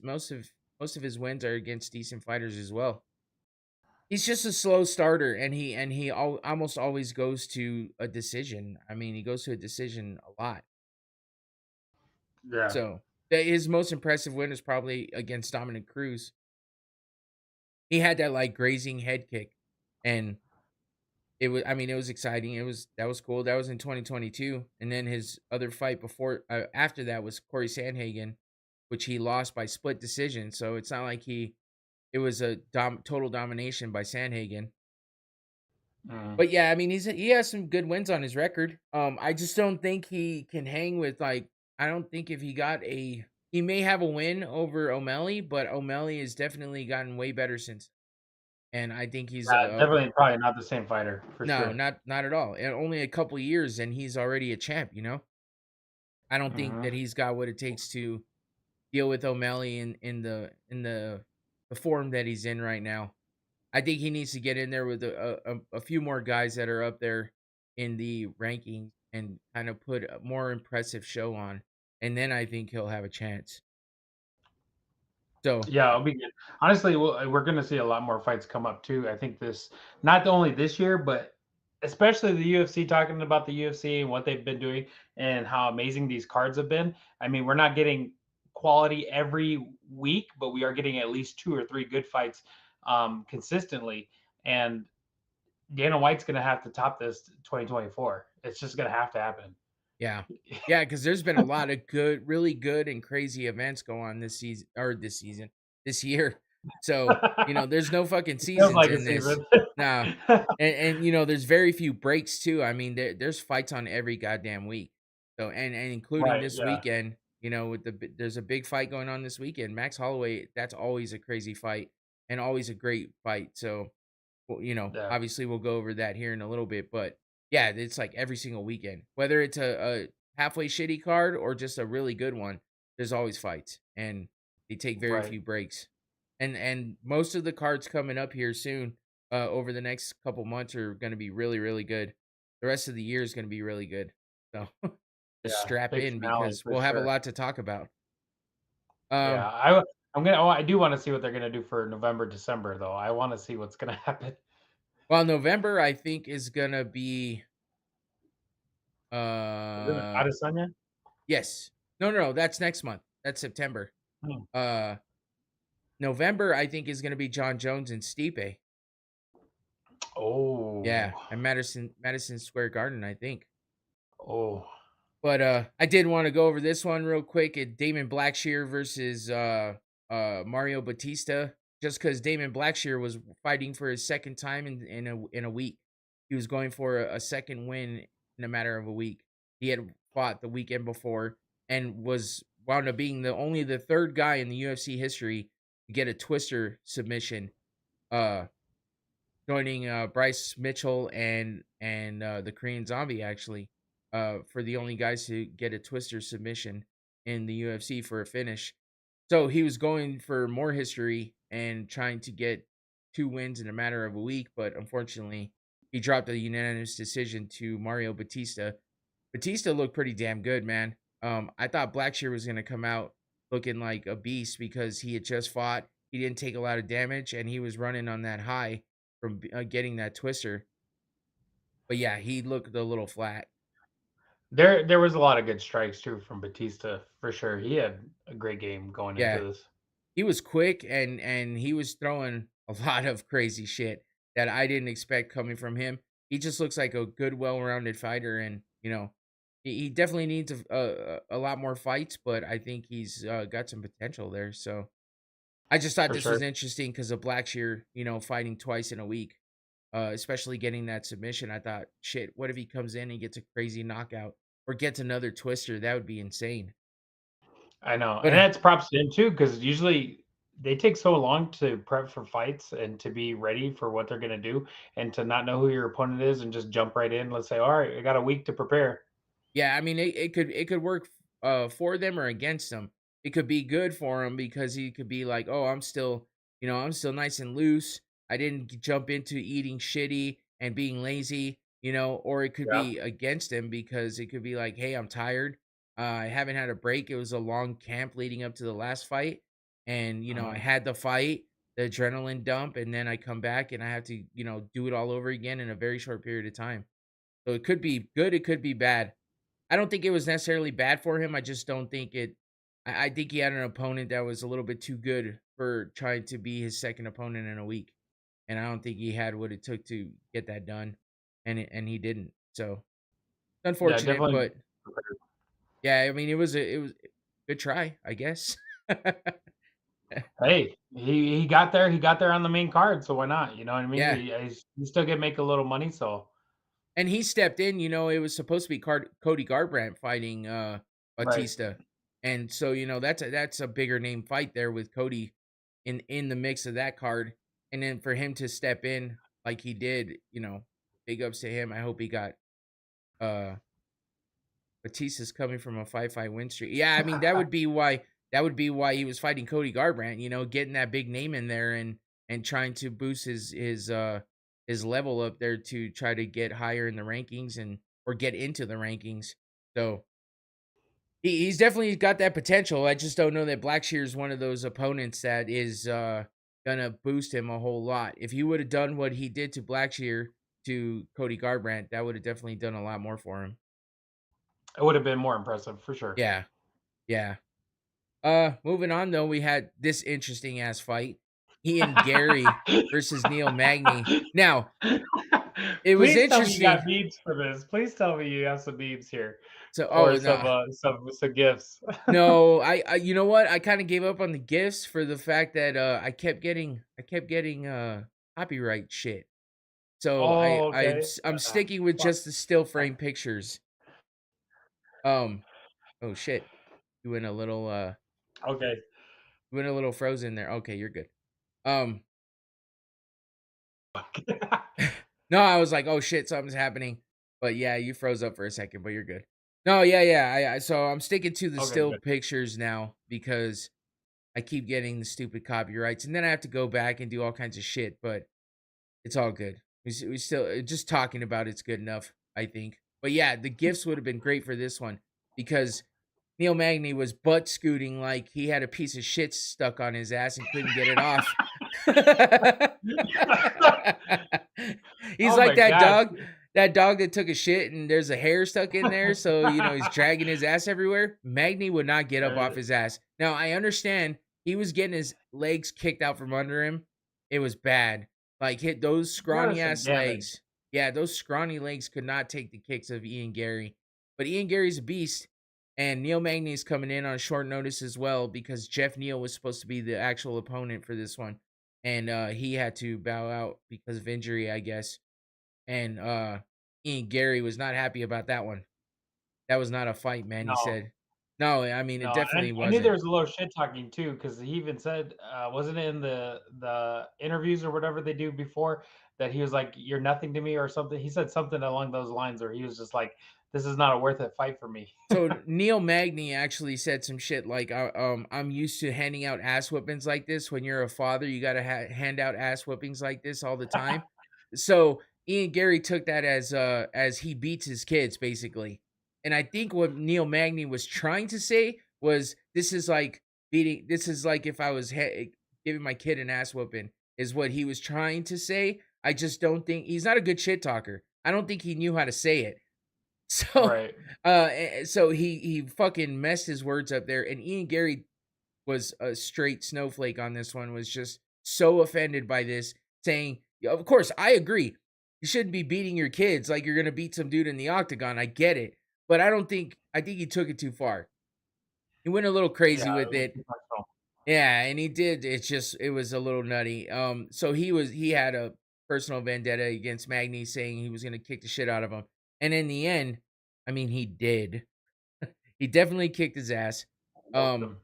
wins are against decent fighters as well. He's just a slow starter, and almost always goes to a decision. I mean, he goes to a decision a lot. Yeah. So his most impressive win is probably against Dominic Cruz. He had that like grazing head kick, and it was exciting. That was cool. That was in 2022, and then his other fight before after that was Corey Sandhagen, which he lost by split decision. So it's not like it was a total domination by Sandhagen. Mm. But yeah, I mean he has some good wins on his record. I just don't think he can hang with like I don't think if he may have a win over O'Malley, but O'Malley has definitely gotten way better since. And I think he's Definitely probably not the same fighter for no, sure. not at all. And only a couple years and he's already a champ. I don't think Hmm. that he's got what it takes to deal with O'Malley in the form that he's in right now. I think he needs to get in there with a few more guys that are up there in the rankings and kind of put a more impressive show on. And then I think he'll have a chance. So, Yeah, it'll be good. Honestly, we're going to see a lot more fights come up too. I think not only this year, but especially the UFC, talking about the UFC and what they've been doing and how amazing these cards have been. I mean, we're not getting quality every week, but we are getting at least two or three good fights consistently. And Dana White's going to have to top this 2024. It's just going to have to happen. yeah. Yeah, because there's been a lot of good, really good and crazy events go on this year. So, there's no fucking Feels seasons like a in this. season. Nah. And there's very few breaks too. I mean, there's fights on every goddamn week. So and including Right. this Yeah. weekend, there's a big fight going on this weekend. Max Holloway, that's always a crazy fight and always a great fight. So well, Yeah. obviously we'll go over that here in a little bit, but yeah, it's like every single weekend, whether it's a halfway shitty card or just a really good one, there's always fights and they take very Right. few breaks. And most of the cards coming up here soon, over the next couple months are going to be really, really good. The rest of the year is going to be really good. So just Yeah. strap Big in finale because for we'll have a sure. lot to talk about. Yeah, Um, I'm gonna. Oh, I do want to see what they're gonna do for November, December, though. I want to see what's gonna happen. well, November I think is gonna be Is it uh Adesanya? yes. No, that's next month. That's September. Hmm. Uh November, I think, is gonna be John Jones and Stipe. Yeah, Oh, at Madison Square Garden, I think. oh, But I did want to go over this one real quick. Damon Blackshear versus Mario Batista. Just because Damon Blackshear was fighting for his second time in a week. He was going for a second win in a matter of a week. He had fought the weekend before and was wound up being the third guy in the UFC history to get a twister submission. Uh joining Bryce Mitchell and the Korean Zombie actually, for the only guys to get a twister submission in the UFC for a finish. So he was going for more history and trying to get 2 wins in a matter of a week, but unfortunately, he dropped a unanimous decision to Mario Batista. Batista looked pretty damn good, man. I thought Blackshear was gonna come out looking like a beast because he had just fought. He didn't take a lot of damage, and he was running on that high from getting that twister. But yeah, he looked a little flat. There was a lot of good strikes too from Batista for sure. He had a great game going into Yeah, this. he was quick and he was throwing a lot of crazy shit that I didn't expect coming from him. He just looks like a good, well-rounded fighter, and he definitely needs a lot more fights, but I think he's got some potential there. So I just thought For this was sure. interesting because of Blackshear, fighting twice in a week, especially getting that submission. I thought, shit, what if he comes in and gets a crazy knockout or gets another twister? That would be insane. I know, But and that's props to him too, because usually they take so long to prep for fights and to be ready for what they're gonna do, and to not know who your opponent is and just jump right in. Let's say, all right, I got a week to prepare. yeah, I mean, it could work for them or against them. It could be good for him because he could be like, "Oh, I'm still nice and loose. I didn't jump into eating shitty and being lazy," or it could Yeah. be against him because it could be like, "Hey, I'm tired. I haven't had a break. It was a long camp leading up to the last fight, and I Mhm. had the fight, the adrenaline dump, and then I come back and I have to, do it all over again in a very short period of time." So it could be good, it could be bad. I don't think it was necessarily bad for him. I just don't think it. I think he had an opponent that was a little bit too good for trying to be his second opponent in a week, and I don't think he had what it took to get that done, and he didn't. So Yeah, unfortunate, definitely. but yeah, I mean it was a good try, I guess. Hey, he got there. He got there on the main card, so why not? You know what I mean? Yeah. He still get make a little money, so And he stepped in, it was supposed to be Cody Garbrandt fighting right. Batista. And so, that's a bigger name fight there with Cody in the mix of that card. And then for him to step in like he did, big ups to him. I hope he got uh Batista's coming from a 5-fight win streak. Yeah, I mean that would be why he was fighting Cody Garbrandt, getting that big name in there and trying to boost his level up there to try to get higher in the rankings and or get into the rankings. So he's definitely got that potential. I just don't know that Blackshear is one of those opponents that is gonna boost him a whole lot. If he would have done what he did to Blackshear to Cody Garbrandt, that would have definitely done a lot more for him. It would have been more impressive for sure. Yeah. Yeah. Moving on though, we had this interesting ass fight. Ian Gary versus Neil Magny. Now, it was Please tell me you got interesting. memes for this. Please tell me you have some memes here, So, or oh no, some gifts. no, I you know what? I kind of gave up on the gifts for the fact that I kept getting copyright shit. So Oh, okay. I'm sticking with Fuck. just the still frame pictures. Um, oh shit, Okay. you went a little frozen there. Okay, you're good. Um, No, I was like, "Oh shit, something's happening." But yeah, you froze up for a second, but you're good. No, yeah, yeah. So I'm sticking to the Okay, still good. pictures now because I keep getting the stupid copyrights, and then I have to go back and do all kinds of shit. But it's all good. We still just talking about it's good enough, I think. But yeah, the gifts would have been great for this one because Neil Magny was butt scooting like he had a piece of shit stuck on his ass and couldn't get it off. He's Oh like my gosh. that dog that took a shit and there's a hair stuck in there, so he's dragging his ass everywhere. Magny would not get up off his ass. Now I understand he was getting his legs kicked out from under him. It was bad. Like hit those That was scrawny some ass damage. legs. Yeah, those scrawny legs could not take the kicks of Ian Gary. But Ian Gary's a beast. And Neil Magny is coming in on short notice as well because Jeff Neal was supposed to be the actual opponent for this one. And he had to bow out because of injury, I guess. And Ian Gary was not happy about that one. That was not a fight, man. He No, said, "No, I mean it no, definitely and I knew wasn't." there was a little shit talking too, because he even said, wasn't it in the interviews or whatever they do before, that he was like, "You're nothing to me," or something. He said something along those lines, or he was just like, "This is not a worth it fight for me." So Neil Magny actually said some shit like, "I'm used to handing out ass whippings like this. When you're a father, you gotta hand out ass whippings like this all the time." So Ian Gary took that as he beats his kids basically, and I think what Neil Magny was trying to say was, "This is like beating. This is like if I was giving my kid an ass whooping." Is what he was trying to say. I just don't think he's not a good shit talker. I don't think he knew how to say it. So, Right, so he fucking messed his words up there, and Ian Gary was a straight snowflake on this one, was just so offended by this, saying, "Yeah, of course, I agree. You shouldn't be beating your kids like you're gonna beat some dude in the octagon. I get it, but I think he took it too far. He went a little yeah, crazy it with was it. too personal. Yeah, and he did. It was a little nutty. So he had a personal vendetta against Magny, saying he was gonna kick the shit out of him. And in the end, I mean, he did. He definitely kicked his ass. Whooped Um, him.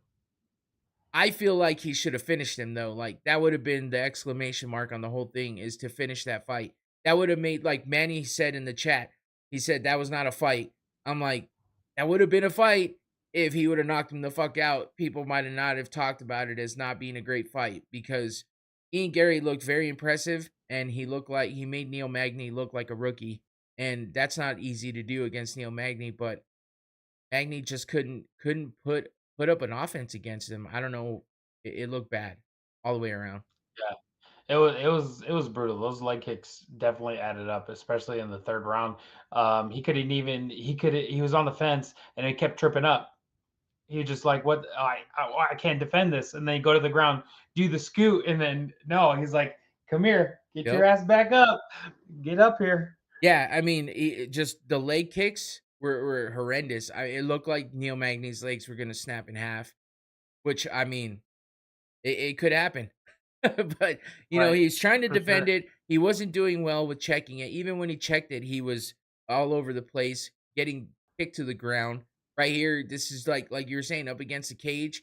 I feel like he should have finished him though. Like that would have been the exclamation mark on the whole thing, is to finish that fight. That would have made, like Manny said in the chat. He said that was not a fight. I'm like, that would have been a fight if he would have knocked him the fuck out. People might have not have talked about it as not being a great fight, because Ian Gary looked very impressive, and he looked like he made Neil Magny look like a rookie. And that's not easy to do against Neil Magny, but Magny just couldn't put up an offense against him. I don't know. It looked bad all the way around. Yeah. It was brutal. Those leg kicks definitely added up, especially in the third round. He was on the fence and he kept tripping up. He just like, what? I can't defend this. And then you go to the ground, do the scoot, and then no, he's like, come here, get your Yep. ass back up, get up here. Yeah, I mean, just the leg kicks were horrendous. It looked like Neil Magny's legs were gonna snap in half, which I mean, it could happen. But Right, he's trying to for defend sure. it. He wasn't doing well with checking it. Even when he checked it, he was all over the place, getting kicked to the ground. Right here, this is like you were saying, up against the cage,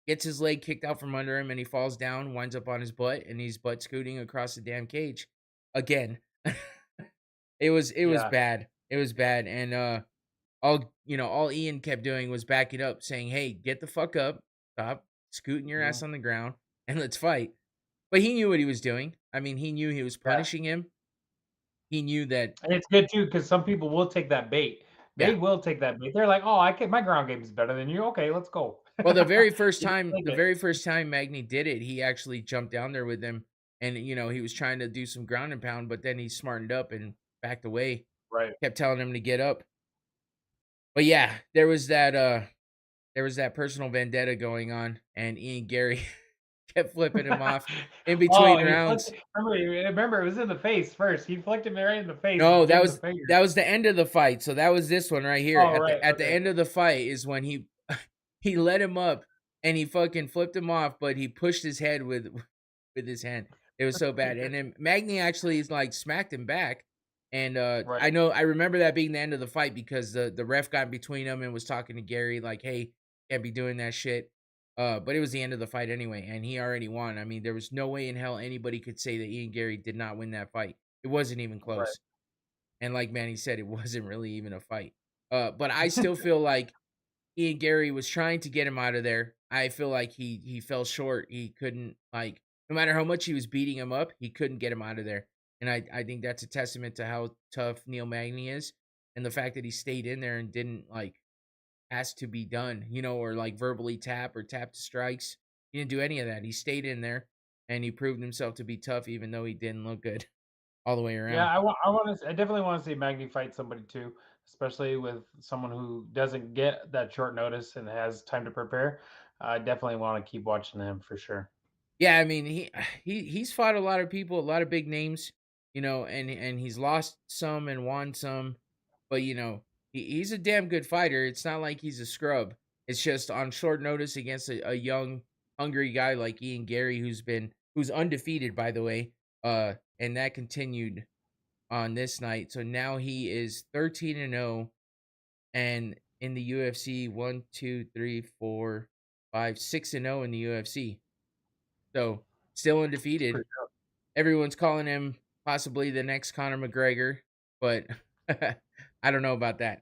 gets his leg kicked out from under him, and he falls down, winds up on his butt, and he's butt scooting across the damn cage again. It was Yeah, bad. It was bad, and all Ian kept doing was backing up, saying, "Hey, get the fuck up, stop scooting your mhm, ass on the ground, and let's fight." But he knew what he was doing. I mean, he knew he was yeah. punishing him. He knew that. And it's good too because some people will take that bait. They Yeah. will take that bait. They're like, "Oh, I can. My ground game is better than you. Okay, let's go." Well, You take the it. very first time Magny did it, he actually jumped down there with him, and he was trying to do some ground and pound, but then he smartened up and backed away. Right. Kept telling him to get up. But yeah, there was that personal vendetta going on, and Ian Gary kept flipping him off in Oh, between and he flicked rounds. it. Remember, it was in the face first. He flicked him right in the face No, and gave him the finger. that was the end of the fight. So that was this one right here. Oh, right. At the Okay. end of the fight is when he he let him up, and he fucking flipped him off, but he pushed his head with with his hand. It was so bad. And then Magny actually is like smacked him back. And Right. I remember that being the end of the fight, because the ref got in between them and was talking to Gary like, "Hey, can't be doing that shit." But it was the end of the fight anyway, and he already won. I mean, there was no way in hell anybody could say that Ian Gary did not win that fight. It wasn't even Right. close. And like Manny said, it wasn't really even a fight. But I still feel like Ian Gary was trying to get him out of there. I feel like he fell short. He couldn't, like, no matter how much he was beating him up, he couldn't get him out of there. And I think that's a testament to how tough Neil Magny is, and the fact that he stayed in there and didn't like ask to be done, or like verbally tap or tap to strikes. He didn't do any of that. He stayed in there, and he proved himself to be tough, even though he didn't look good all the way Yeah, around. I definitely wanna see Magny fight somebody too, especially with someone who doesn't get that short notice and has time to prepare. I definitely wanna keep watching him for sure. Yeah, I mean, he's fought a lot of people, a lot of big names, and he's lost some and won some, but he's a damn good fighter. It's not like he's a scrub. It's just on short notice against a young, hungry guy like Ian Gary, who's undefeated, by the way. And that continued on this night. So now he is 13-0, and in the UFC, 6-0 in the UFC. So still It's undefeated. pretty tough. Everyone's calling him possibly the next Conor McGregor, but I don't know about that.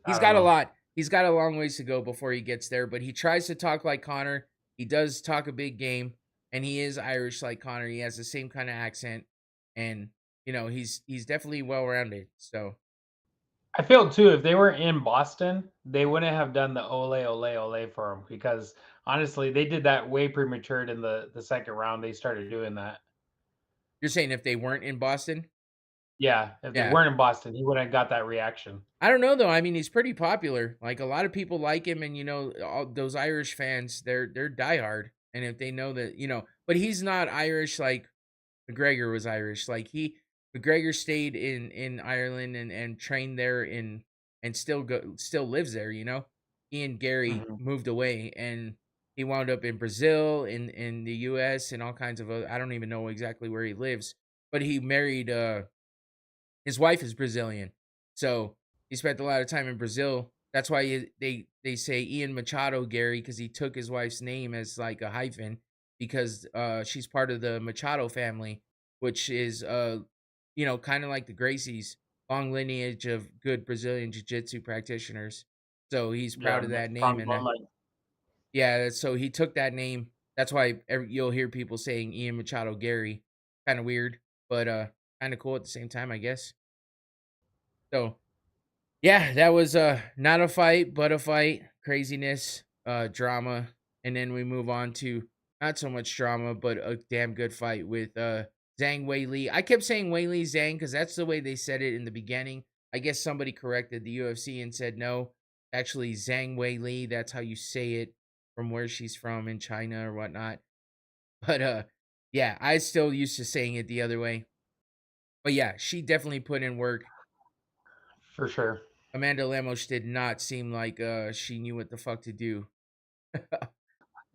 I He's don't got a know. lot. He's got a long ways to go before he gets there, but he tries to talk like Conor. He does talk a big game, and he is Irish like Conor. He has the same kind of accent, and he's definitely well rounded. So I feel too if they were in Boston, they wouldn't have done the ole ole ole for him because honestly, they did that way premature in the second round. They started doing that. you're saying if they weren't in Boston? Yeah, if they Yeah. weren't in Boston, he wouldn't have got that reaction. I don't know though. I mean, he's pretty popular. Like a lot of people like him, and all those Irish fans, they're diehard. And if they know that, but he's not Irish like McGregor was Irish. Like McGregor stayed in Ireland and trained there and still lives there. He and Gary Mhm. moved away and he wound up in Brazil, in the U.S. and all kinds of. I don't even know exactly where he lives, but he married. His wife is Brazilian, so he spent a lot of time in Brazil. That's why they say Ian Machado Gary because he took his wife's name as like a hyphen because she's part of the Machado family, which is kind of like the Gracies, long lineage of good Brazilian jiu-jitsu practitioners. So he's Yeah, proud of that name, strong and bloodline yeah, so he took that name. That's why you'll hear people saying Ian Machado Gary. Kind of weird, but kind of cool at the same time, I guess. So yeah, that was not a fight, but a fight. Craziness, drama, and then we move on to not so much drama, but a damn good fight with Zhang Wei Li. I kept saying Wei Li Zhang because that's the way they said it in the beginning. I guess somebody corrected the UFC and said no, actually Zhang Wei Li. That's how you say it from where she's from in China or whatnot. But yeah, I still used to saying it the other way. But yeah, she definitely put in work. for sure. Amanda Lemos did not seem like, she knew what the fuck to do.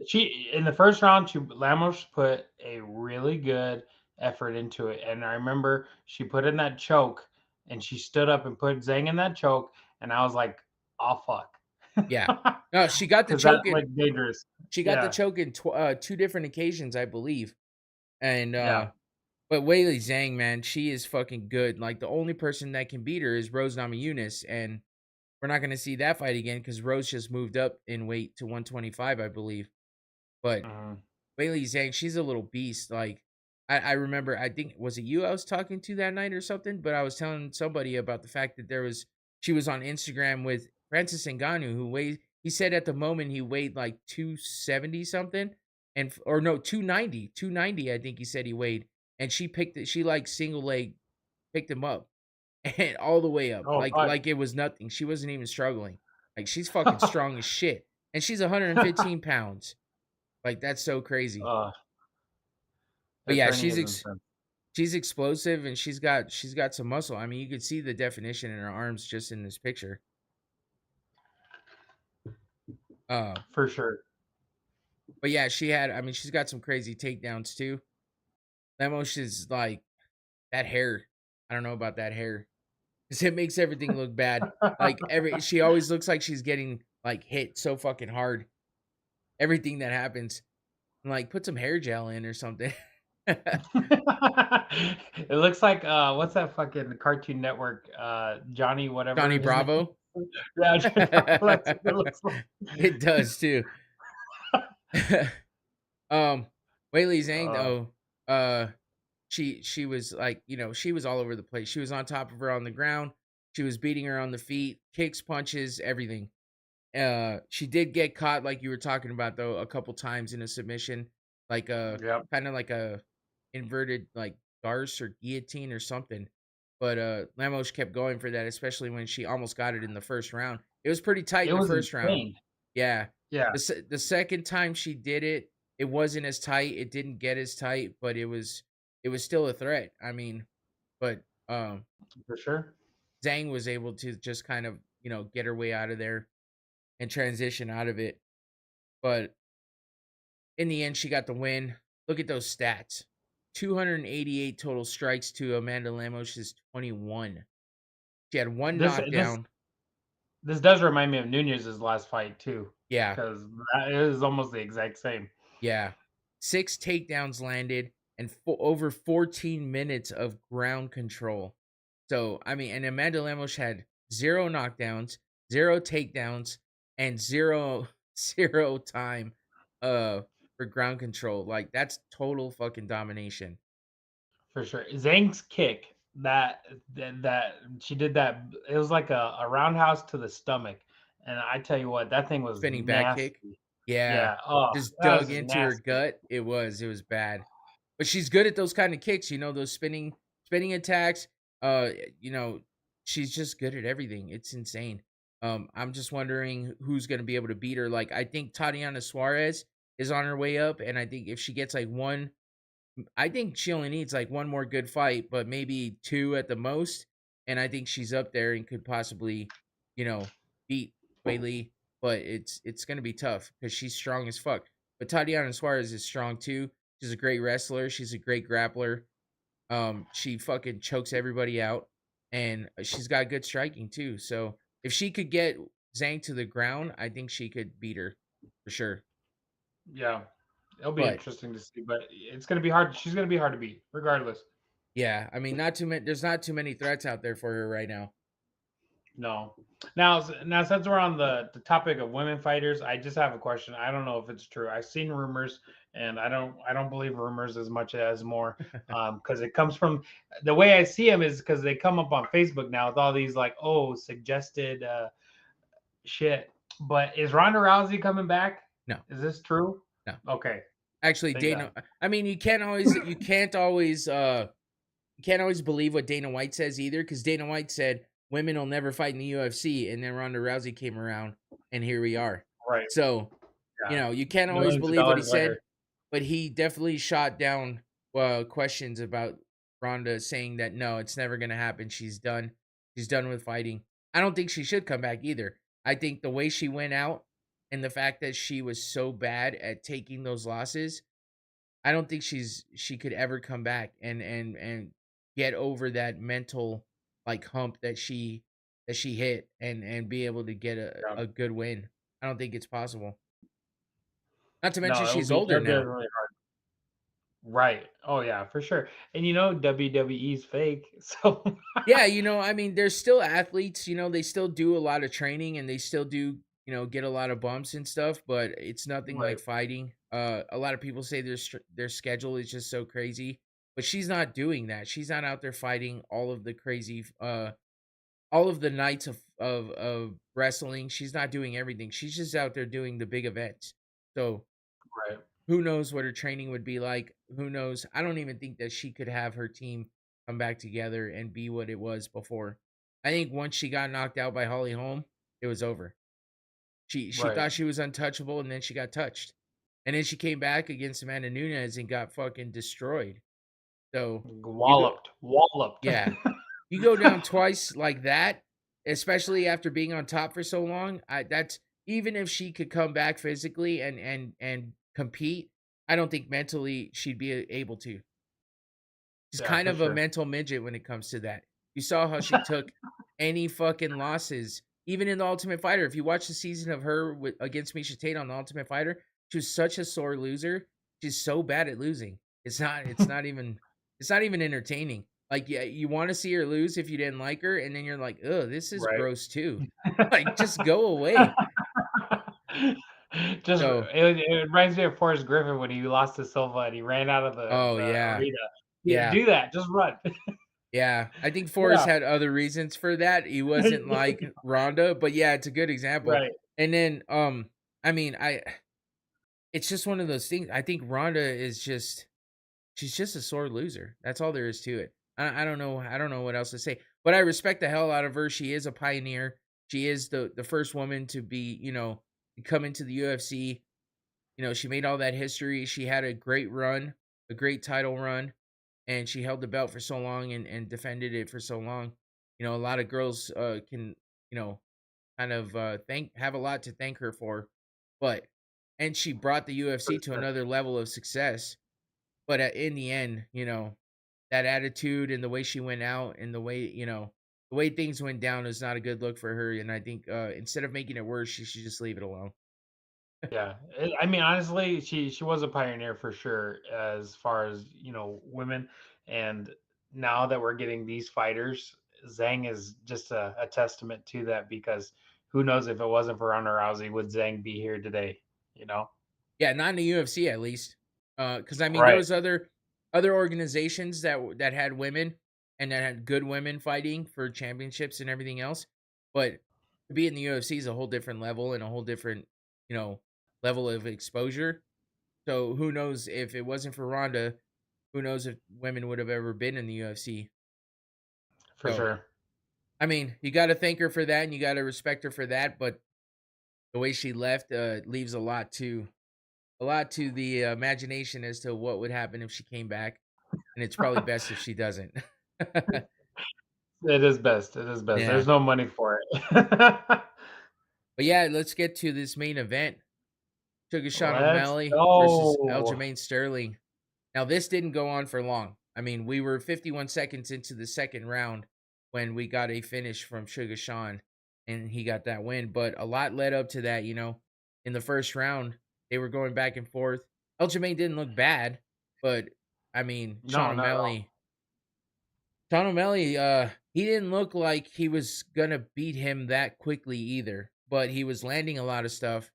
She in the first round, Lamos put a really good effort into it, and I remember she put in that choke, and she stood up and put Zhang in that choke, and I was like, "Oh fuck," Yeah. No, she got the because that's choke in like dangerous. she got the Yeah, choke in 2 different occasions, I believe, and, yeah, but Weili Zhang, man, she is fucking good, like, the only person that can beat her is Rose Namajunas, and we're not gonna see that fight again because Rose just moved up in weight to 125, I believe, but mhm, Bailey Zhang, she's a little beast. Like I remember, I think was it you I was talking to that night or something, but I was telling somebody about the fact that she was on Instagram with Francis Ngannou who weighs he said at the moment he weighed like 270 something or no 290 I think he said he weighed and she picked it she like single leg picked him up and all the way up oh fuck, like it was nothing. She wasn't even struggling. Like she's fucking strong as shit and she's 115 pounds. Like that's so crazy. uh, But their yeah, training is intense she's explosive and she's got some muscle. I mean, you could see the definition in her arms just in this picture. Uh, for sure. but yeah, I mean, she's got some crazy takedowns too. Lemos is like that hair. I don't know about that hair because it makes everything look bad. Like she always looks like she's getting like hit so fucking hard. Everything that happens, I'm like, put some hair gel in or something. It looks like what's that fucking Cartoon Network? Johnny, Johnny whatever his name. Bravo. Yeah, Johnny Bravo, that's what it looks like. It does too. Weili Zhang Uh, though, she was like, she was all over the place. She was on top of her on the ground. She was beating her on the feet, kicks, punches, everything. She did get caught, like you were talking about though, a couple times in a submission, like yep. kind of like a inverted like Garce or guillotine or something. But Lemos kept going for that, especially when she almost got it in the first round. It was pretty tight It in the was first round. insane. Yeah. Yeah, The second time she did it, it wasn't as tight. It didn't get as tight, but it was still a threat. I mean, but for sure. Zhang was able to just kind of, get her way out of there and transition out of it. But in the end, she got the win. Look at those stats. 288 total strikes to Amanda Lemos' 21. She had one This this knockdown. this does remind me of Nunez's last fight too, Yeah. because that is almost the exact same. Yeah. 6 takedowns landed. and over 14 minutes of ground control. So, I mean, and Amanda Lemos had 0 knockdowns, 0 takedowns, and 0 0 time uh for ground control. Like that's total fucking domination. For sure. Zhang's kick that she did that, it was like a roundhouse to the stomach. And I tell you what, that thing was Spinning back kick. nasty. Yeah. Yeah. Oh, Just that dug was into her nasty. gut. It was bad. But she's good at those kind of kicks, those spinning attacks. Uh, you know, she's just good at everything. It's insane. I'm just wondering who's gonna be able to beat her. Like, I think Tatiana Suarez is on her way up, and I think if she gets like one, I think she only needs like one more good fight, but maybe two at the most. And I think she's up there and could possibly, you know, beat Wei. But it's gonna be tough because she's strong as fuck. But Tatiana Suarez is strong too. She's a great wrestler. She's a great grappler. She fucking chokes everybody out, and she's got good striking too. So if she could get Zhang to the ground, I think she could beat her for sure. Yeah. It'll be But interesting to see, but it's gonna be hard. She's gonna be hard to beat, regardless. yeah, I mean, not too many. There's not too many threats out there for her right now. No. Now, since we're on the topic of women fighters, I just have a question. I don't know if it's true. I've seen rumors, and I don't believe rumors as much as more, because it comes from the way I see them is because they come up on Facebook now with all these like, oh, suggested shit. But is Ronda Rousey coming back? No, Is this true? no. Okay, Actually, thank God. Dana. I mean, you can't always believe what Dana White says either, because Dana White said women will never fight in the UFC, and then Ronda Rousey came around, and here we are. Right. So Yeah. you can't always Millions of believe what he dollars said, later. but he definitely shot down questions about Ronda saying that no, it's never gonna happen. She's done. She's done with fighting. I don't think she should come back either. I think the way she went out and the fact that she was so bad at taking those losses, I don't think she could ever come back and get over that mental like hump that she hit and be able to get Yeah. a good win. I don't think it's possible. Not to mention No, she's older it'll be now. really hard. Right. Oh yeah, for sure. And WWE's fake. So Yeah, I mean, there's still athletes, they still do a lot of training and they still do, get a lot of bumps and stuff, but it's nothing right, like fighting. A lot of people say their schedule is just so crazy, but she's not doing that. She's not out there fighting all of the crazy all of the nights of wrestling. She's not doing everything. She's just out there doing the big events. So, right, who knows what her training would be like? Who knows? I don't even think that she could have her team come back together and be what it was before. I think once she got knocked out by Holly Holm, it was over. She right. thought she was untouchable, and then she got touched. And then she came back against Amanda Nunes and got fucking destroyed. So you go Walloped, walloped. yeah. You go down twice like that, especially after being on top for so long. That's even if she could come back physically and compete, I don't think mentally she'd be able to. She's Yeah, kind for of a sure. mental midget when it comes to that. You saw how she took any fucking losses, even in the Ultimate Fighter. If you watch the season of her against Misha Tate on the Ultimate Fighter, she was such a sore loser. She's so bad at losing. It's not even entertaining. Like, yeah, you want to see her lose if you didn't like her, and then you're like, oh, this is Right. gross too. Like, just go away. Just So, it reminds me of Forrest Griffin when he lost to Silva and he ran out of the oh the yeah, arena. Yeah, yeah. do that. Just run. Yeah, I think Forrest Yeah. had other reasons for that. He wasn't like Ronda, but yeah, it's a good example. Right. And then, I mean, it's just one of those things. I think Ronda is she's just a sore loser. That's all there is to it. I don't know. I don't know what else to say. But I respect the hell out of her. She is a pioneer. She is the first woman to be, come into the UFC. She made all that history. She had a great run, a great title run, and she held the belt for so long and defended it for so long. A lot of girls can, you know, kind of thank have a lot to thank her for. But and she brought the For UFC to sure. another level of success. But in the end, that attitude and the way she went out and the way things went down is not a good look for her. And I think instead of making it worse, she should just leave it alone. Yeah, I mean, honestly, she was a pioneer for sure as far as, women, and now that we're getting these fighters, Zhang is just a testament to that because who knows if it wasn't for Ronda Rousey, would Zhang be here today, you know? Yeah, not in the UFC at least. Because I mean, there Right, was other organizations that had women and that had good women fighting for championships and everything else, but to be in the UFC is a whole different level and a whole different, you know, level of exposure. So who knows if it wasn't for Ronda, who knows if women would have ever been in the UFC. for So sure. I mean, you got to thank her for that, and you got to respect her for that. But the way she left leaves a lot to the imagination as to what would happen if she came back, and it's probably best if she doesn't. It is best, it is best. Yeah, There's no money for it. but yeah, let's get to this main event: Sugar Sean Let's O'Malley versus go. Aljamain Sterling. Now, this didn't go on for long. I mean, we were 51 seconds into the second round when we got a finish from Sugar Sean, and he got that win. But a lot led up to that. In the first round, they were going back and forth. Aljamain didn't look bad, but I mean, No, not at all. Sean O'Malley, he didn't look like he was gonna beat him that quickly either. But he was landing a lot of stuff,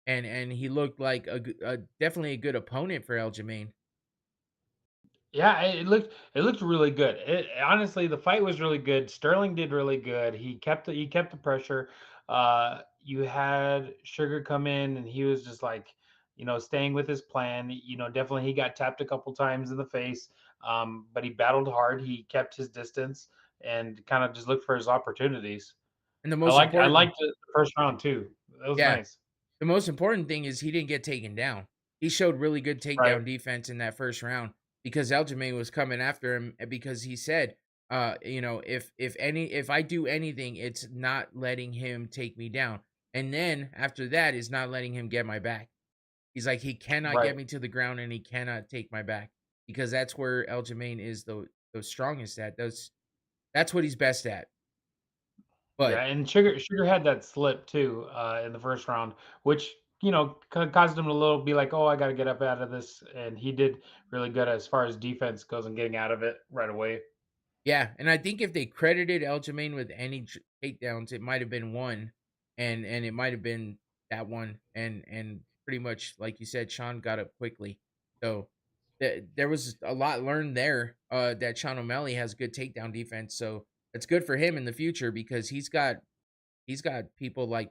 and he looked like definitely a good opponent for Aljamain. Yeah, it looked really good. Honestly, the fight was really good. Sterling did really good. He kept the pressure. You had Sugar come in, and he was just like, staying with his plan. Definitely he got tapped a couple times in the face, but he battled hard. He kept his distance and kind of just looked for his opportunities. And the I most liked I important liked the first round too. That was Yeah. nice. The most important thing is he didn't get taken down. He showed really good Right, takedown defense in that first round because Aljamain was coming after him because he said, if I do anything, it's not letting him take me down. And then after that is not letting him get my back. He's like, he cannot right. get me to the ground and he cannot take my back because that's where Aljamain is the strongest at. That's what he's best at. Yeah, But and Sugar had that slip too in the first round, which caused him to little be like, "Oh, I got to get up out of this," and he did really good as far as defense goes and getting out of it right away. yeah, and I think if they credited Aljamain with any takedowns, it might have been one, and it might have been that one, and pretty much like you said, Sean got up quickly, so there was a lot learned there. That Sean O'Malley has good takedown defense, so it's good for him in the future because he's got people like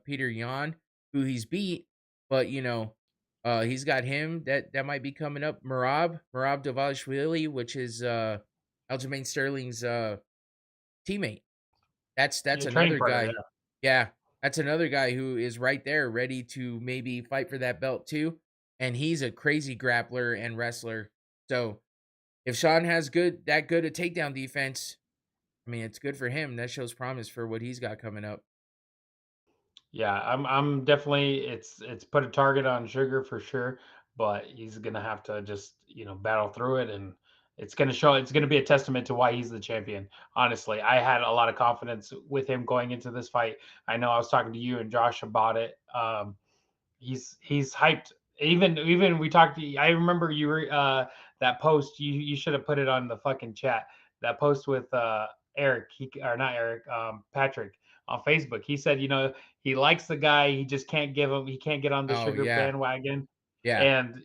Peter Yan who he's beat, but he's got him that might be coming up. Marab Davalishvili, which is Aljamain Sterling's teammate. That's Yeah, training another partner. Yeah, guy. Yeah, that's another guy who is right there, ready to maybe fight for that belt too. And he's a crazy grappler and wrestler. So if Sean has good a takedown defense, I mean it's good for him. That shows promise for what he's got coming up. yeah. I'm definitely it's put a target on Sugar for sure, but he's gonna have to just battle through it, and it's gonna show. It's gonna be a testament to why he's the champion. Honestly, I had a lot of confidence with him going into this fight. I know I was talking to you and Josh about it. He's hyped. Even we talked. I remember you were that post. You should have put it on the fucking chat. That post with Eric, or not Eric, Patrick on Facebook. He said, he likes the guy. He just can't give him. He can't get on the Oh Sugar yeah, bandwagon. yeah. And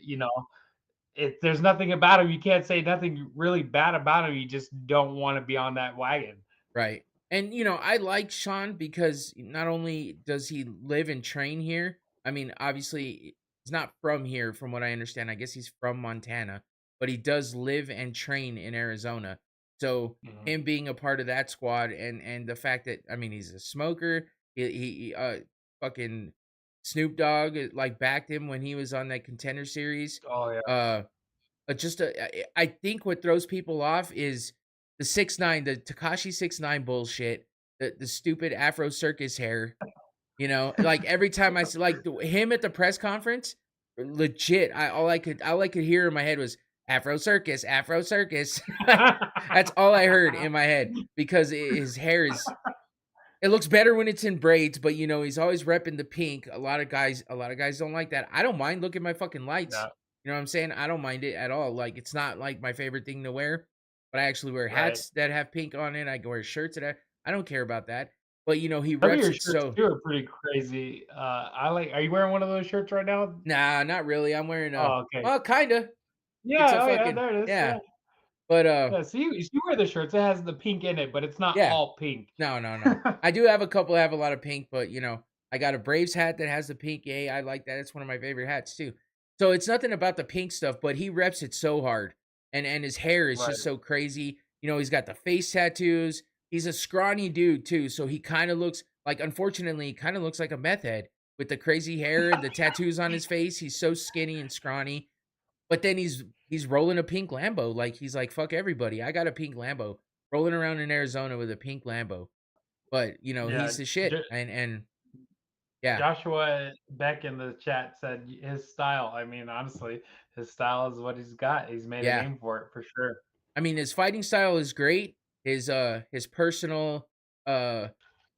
there's nothing about him. You can't say nothing really bad about him. You just don't want to be on that wagon. Right. And I like Sean because not only does he live and train here, I mean, obviously he's not from here from what I understand. I guess he's from Montana, but he does live and train in Arizona. So Mhm. him being a part of that squad and the fact that I mean he's a smoker, he fucking Snoop Dogg like backed him when he was on that contender series. Oh yeah. Uh just I think what throws people off is the 6ix9ine, the Takashi 6ix9ine bullshit, the stupid Afro circus hair, like every time I see like him at the press conference, legit, all I could hear in my head was Afro circus, Afro circus. Like that's all I heard in my head because his hair is It looks better when it's in braids, but, you know, he's always repping the pink. A lot of guys don't like that. I don't mind, look at my fucking lights. Yeah, You know what I'm saying? I don't mind it at all. Like, it's not, like, my favorite thing to wear, but I actually wear right. hats that have pink on it. I can wear shirts that I don't care about that. But, you know, he Some of reps your it shirts so. too are pretty crazy. I like. Are you wearing one of those shirts right now? Nah, not really. I'm wearing a, Oh, okay. well, kinda. It's a Yeah. Oh, yeah. fucking, There it is. yeah. Yeah. But, Yeah. So you wear the shirts. It has the pink in it, but it's not yeah. all pink. No, no, no. I do have a couple that have a lot of pink, but, you know, I got a Braves hat that has the pink. Yay, I like that. It's one of my favorite hats too. So it's nothing about the pink stuff, but he reps it so hard. And his hair is Right. just so crazy. You know, he's got the face tattoos. He's a scrawny dude too, so he kind of looks like, unfortunately, he kind of looks like a meth head with the crazy hair and the tattoos on his face. He's so skinny and scrawny. But then he's rolling a pink Lambo. Like, he's like, fuck everybody. I got a pink Lambo. Rolling around in Arizona with a pink Lambo. But, you know, Yeah. he's the shit, and yeah, Joshua Beck in the chat said his style. I mean, honestly, his style is what he's got. He's made a yeah. name for it for sure. I mean, his fighting style is great. His personal, uh,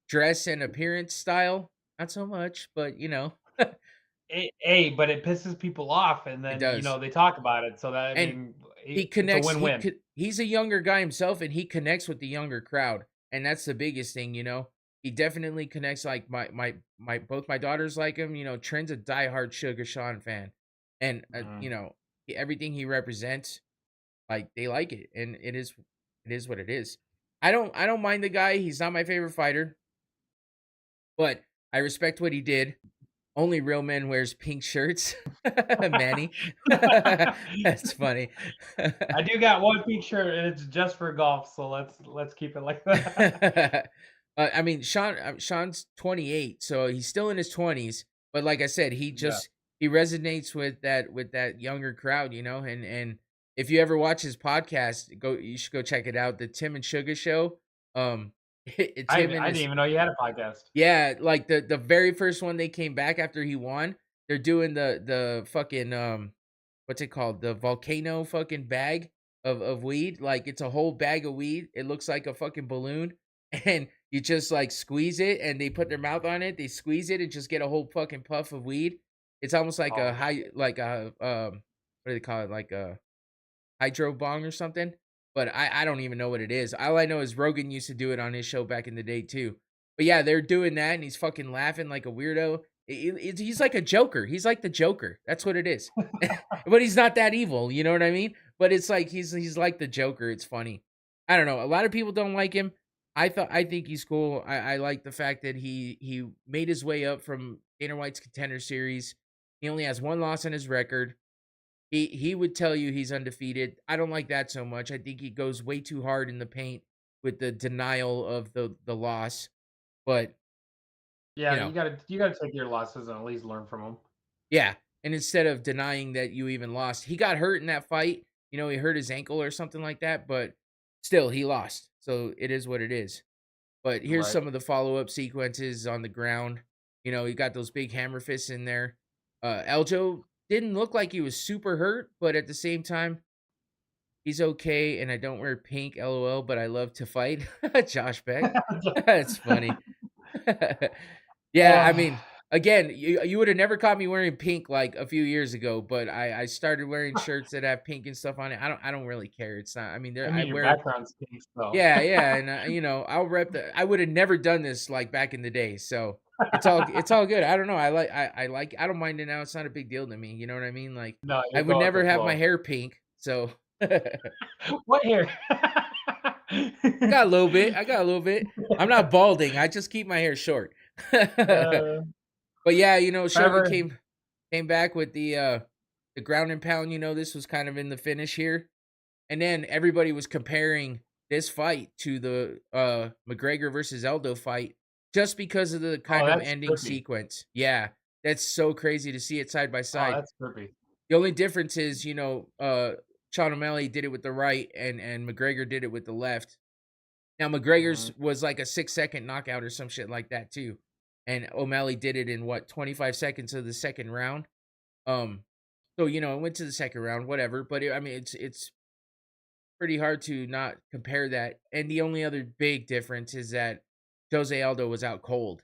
dress and appearance style, not so much, but, you know, But it pisses people off, and it then does. they talk about it. So that I And mean, he it's a connects win-win. he's a younger guy himself, and he connects with the younger crowd, and that's the biggest thing, you know? He definitely connects, like, my both my daughters like him, you know, Trent's a diehard Suga Sean fan, and, you Mhm. know, everything he represents, like, they like it, and it is what it is. I don't mind the guy, he's not my favorite fighter, but I respect what he did. Only real men wears pink shirts. Manny. That's funny. I do got one pink shirt, and it's just for golf. So let's keep it like that. I mean, Sean's 28, so he's still in his 20s, but like I said, Yeah. he resonates with that younger crowd, you know, and if you ever watch his podcast, you should go check it out, the Tim and Sugar Show. Um, it's him and I didn't his, even know you had a podcast. yeah, like the very first one they came back after he won, they're doing the fucking, what's it called? The volcano fucking bag of weed. Like, it's a whole bag of weed. It looks like a fucking balloon. And you just like squeeze it and they put their mouth on it. They squeeze it and just get a whole fucking puff of weed. It's almost like a Oh, high, like a, what do they call it? Like a hydro bong or something, but I don't even know what it is. All I know is Rogan used to do it on his show back in the day too. But yeah, they're doing that, and he's fucking laughing like a weirdo. He's like a Joker. He's like the Joker. That's what it is. But he's not that evil. You know what I mean? But it's like he's like the Joker. It's funny. I don't know. A lot of people don't like him. I think he's cool. I like the fact that he made his way up from Dana White's Contender Series. He only has one loss on his record. He would tell you he's undefeated. I don't like that so much. I think he goes way too hard in the paint with the denial of the loss. But, you yeah. know, You gotta take your losses and at least learn from them. yeah. And instead of denying that you even lost, he got hurt in that fight. You know, he hurt his ankle or something like that, but still he lost. So it is what it is. But here's Right. some of the follow-up sequences on the ground. You know, he got those big hammer fists in there. Eljo didn't look like he was super hurt, but at the same time, he's okay, and I don't wear pink, LOL, but I love to fight. Josh Beck. That's funny. Yeah, I Oh, mean, again, you would have never caught me wearing pink like a few years ago, but I started wearing shirts that have pink and stuff on it. I don't really care. It's not. I mean, I there I mean, your wear. background stinks though. Yeah, yeah, and you know, I'll rep the. I would have never done this like back in the day, so it's all good. I don't know. I like. I don't mind it now. It's not a big deal to me. You know what I mean? Like, No, I you would go with never the have my flow. hair pink, so. What hair? Got a little bit. I got a little bit. I'm not balding. I just keep my hair short. Uh, But yeah, you know, Suga Forever. came back with the ground and pound. You know, this was kind of in the finish here, and then everybody was comparing this fight to the McGregor versus Aldo fight just because of the Oh, kind of that's ending trippy. sequence. Yeah, that's so crazy to see it side by Oh, side. that's trippy. The only difference is, you know, Sean O'Malley did it with the right, and McGregor did it with the left. Now Mhm. McGregor's was like a 6-second knockout or some shit like that too, and O'Malley did it in what, 25 seconds of the second round. Um, so you know, it went to the second round, whatever. But I mean, it's pretty hard to not compare that. And the only other big difference is that Jose Aldo was out cold.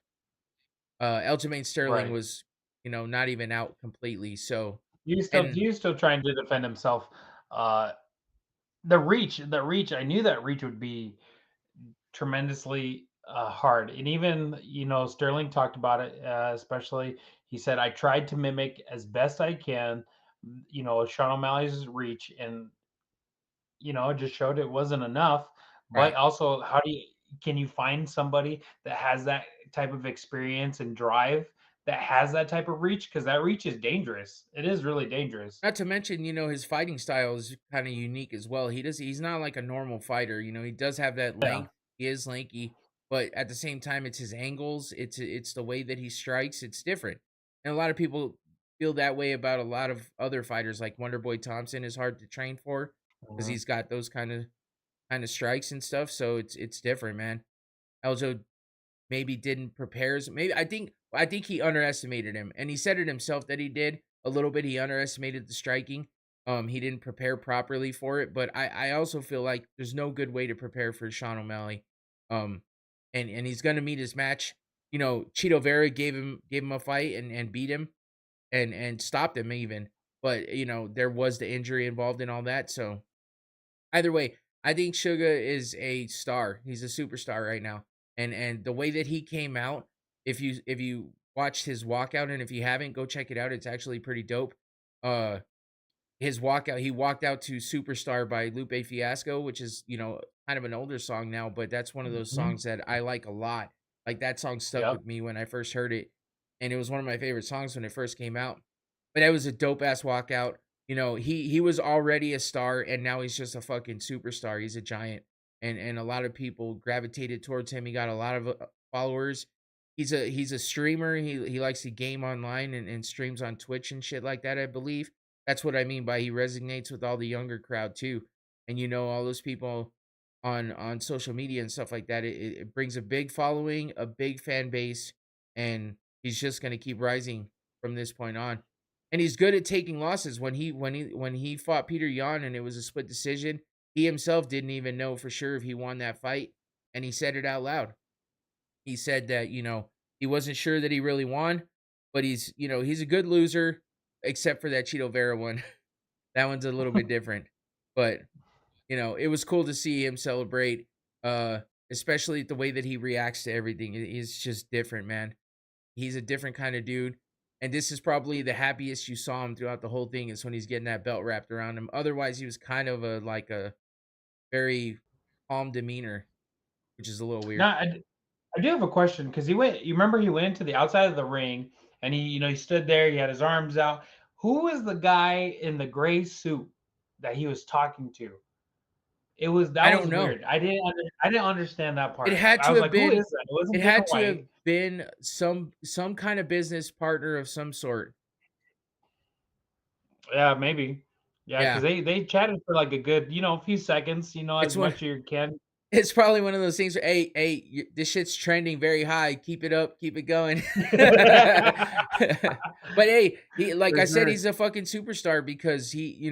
Aljamain Sterling Right. was, not even out completely. So, He and was still trying to defend himself. Uh, the reach, I knew that reach would be tremendously hard. And even, Sterling talked about it, especially, he said, I tried to mimic as best I can, Sean O'Malley's reach, and, it just showed it wasn't enough. But right. also, can you find somebody that has that type of experience and drive, that has that type of reach? Because that reach is dangerous. It is really dangerous. Not to mention, his fighting style is kind of unique as well. He's not like a normal fighter. He does have that Yeah. length. He is lanky, but at the same time, it's his angles. It's the way that he strikes. It's different, and a lot of people feel that way about a lot of other fighters. Like Wonderboy Thompson is hard to train for because Mhm. he's got those kind of strikes and stuff. So it's different, man. Eljo maybe didn't prepares. Maybe I think he underestimated him, and he said it himself that he did a little bit. He underestimated the striking. He didn't prepare properly for it, but I also feel like there's no good way to prepare for Sean O'Malley. Um, and he's gonna meet his match. Cheeto Vera gave him a fight and beat him and stopped him even. But there was the injury involved in all that. So either way, I think Suga is a star. He's a superstar right now. And the way that he came out, if you watched his walkout, and if you haven't, go check it out. It's actually pretty dope. Uh his walkout, he walked out to Superstar by Lupe Fiasco, which is, kind of an older song now, but that's one of those Mhm. songs that I like a lot. Like that song stuck Yep. with me when I first heard it, and it was one of my favorite songs when it first came out. But that was a dope ass walkout. He was already a star, and now he's just a fucking superstar. He's a giant, and a lot of people gravitated towards him. He got a lot of followers. He's a streamer. He likes to game online and streams on Twitch and shit like that, I believe. That's what I mean by he resonates with all the younger crowd too. And all those people on social media and stuff like that. It brings a big following, a big fan base, and he's just gonna keep rising from this point on. And he's good at taking losses. When he fought Peter Yan and it was a split decision, he himself didn't even know for sure if he won that fight, and he said it out loud. He said that, he wasn't sure that he really won, but he's a good loser, except for that Cheeto Vera one. That one's a little bit different. But, it was cool to see him celebrate, uh, especially the way that he reacts to everything. He's just different, man. He's a different kind of dude. And this is probably the happiest you saw him throughout the whole thing is when he's getting that belt wrapped around him. Otherwise, he was kind of a very calm demeanor, which is a little weird. Now, I do have a question, because he went. You remember, he went to the outside of the ring, and he stood there. He had his arms out. Who was the guy in the gray suit that he was talking to? That I don't was know. weird. I didn't understand that It part. had I to was have like, who been is that? It it wasn't Dana had to have White. been some kind of business partner of some sort. Yeah, maybe. Yeah, because Yeah. they chatted for like a good, few seconds, It's as one much as you can. it's probably one of those things where, "Hey, this shit's trending very high. Keep it up, keep it going." But hey, he like For I said, sure. he's a fucking superstar because he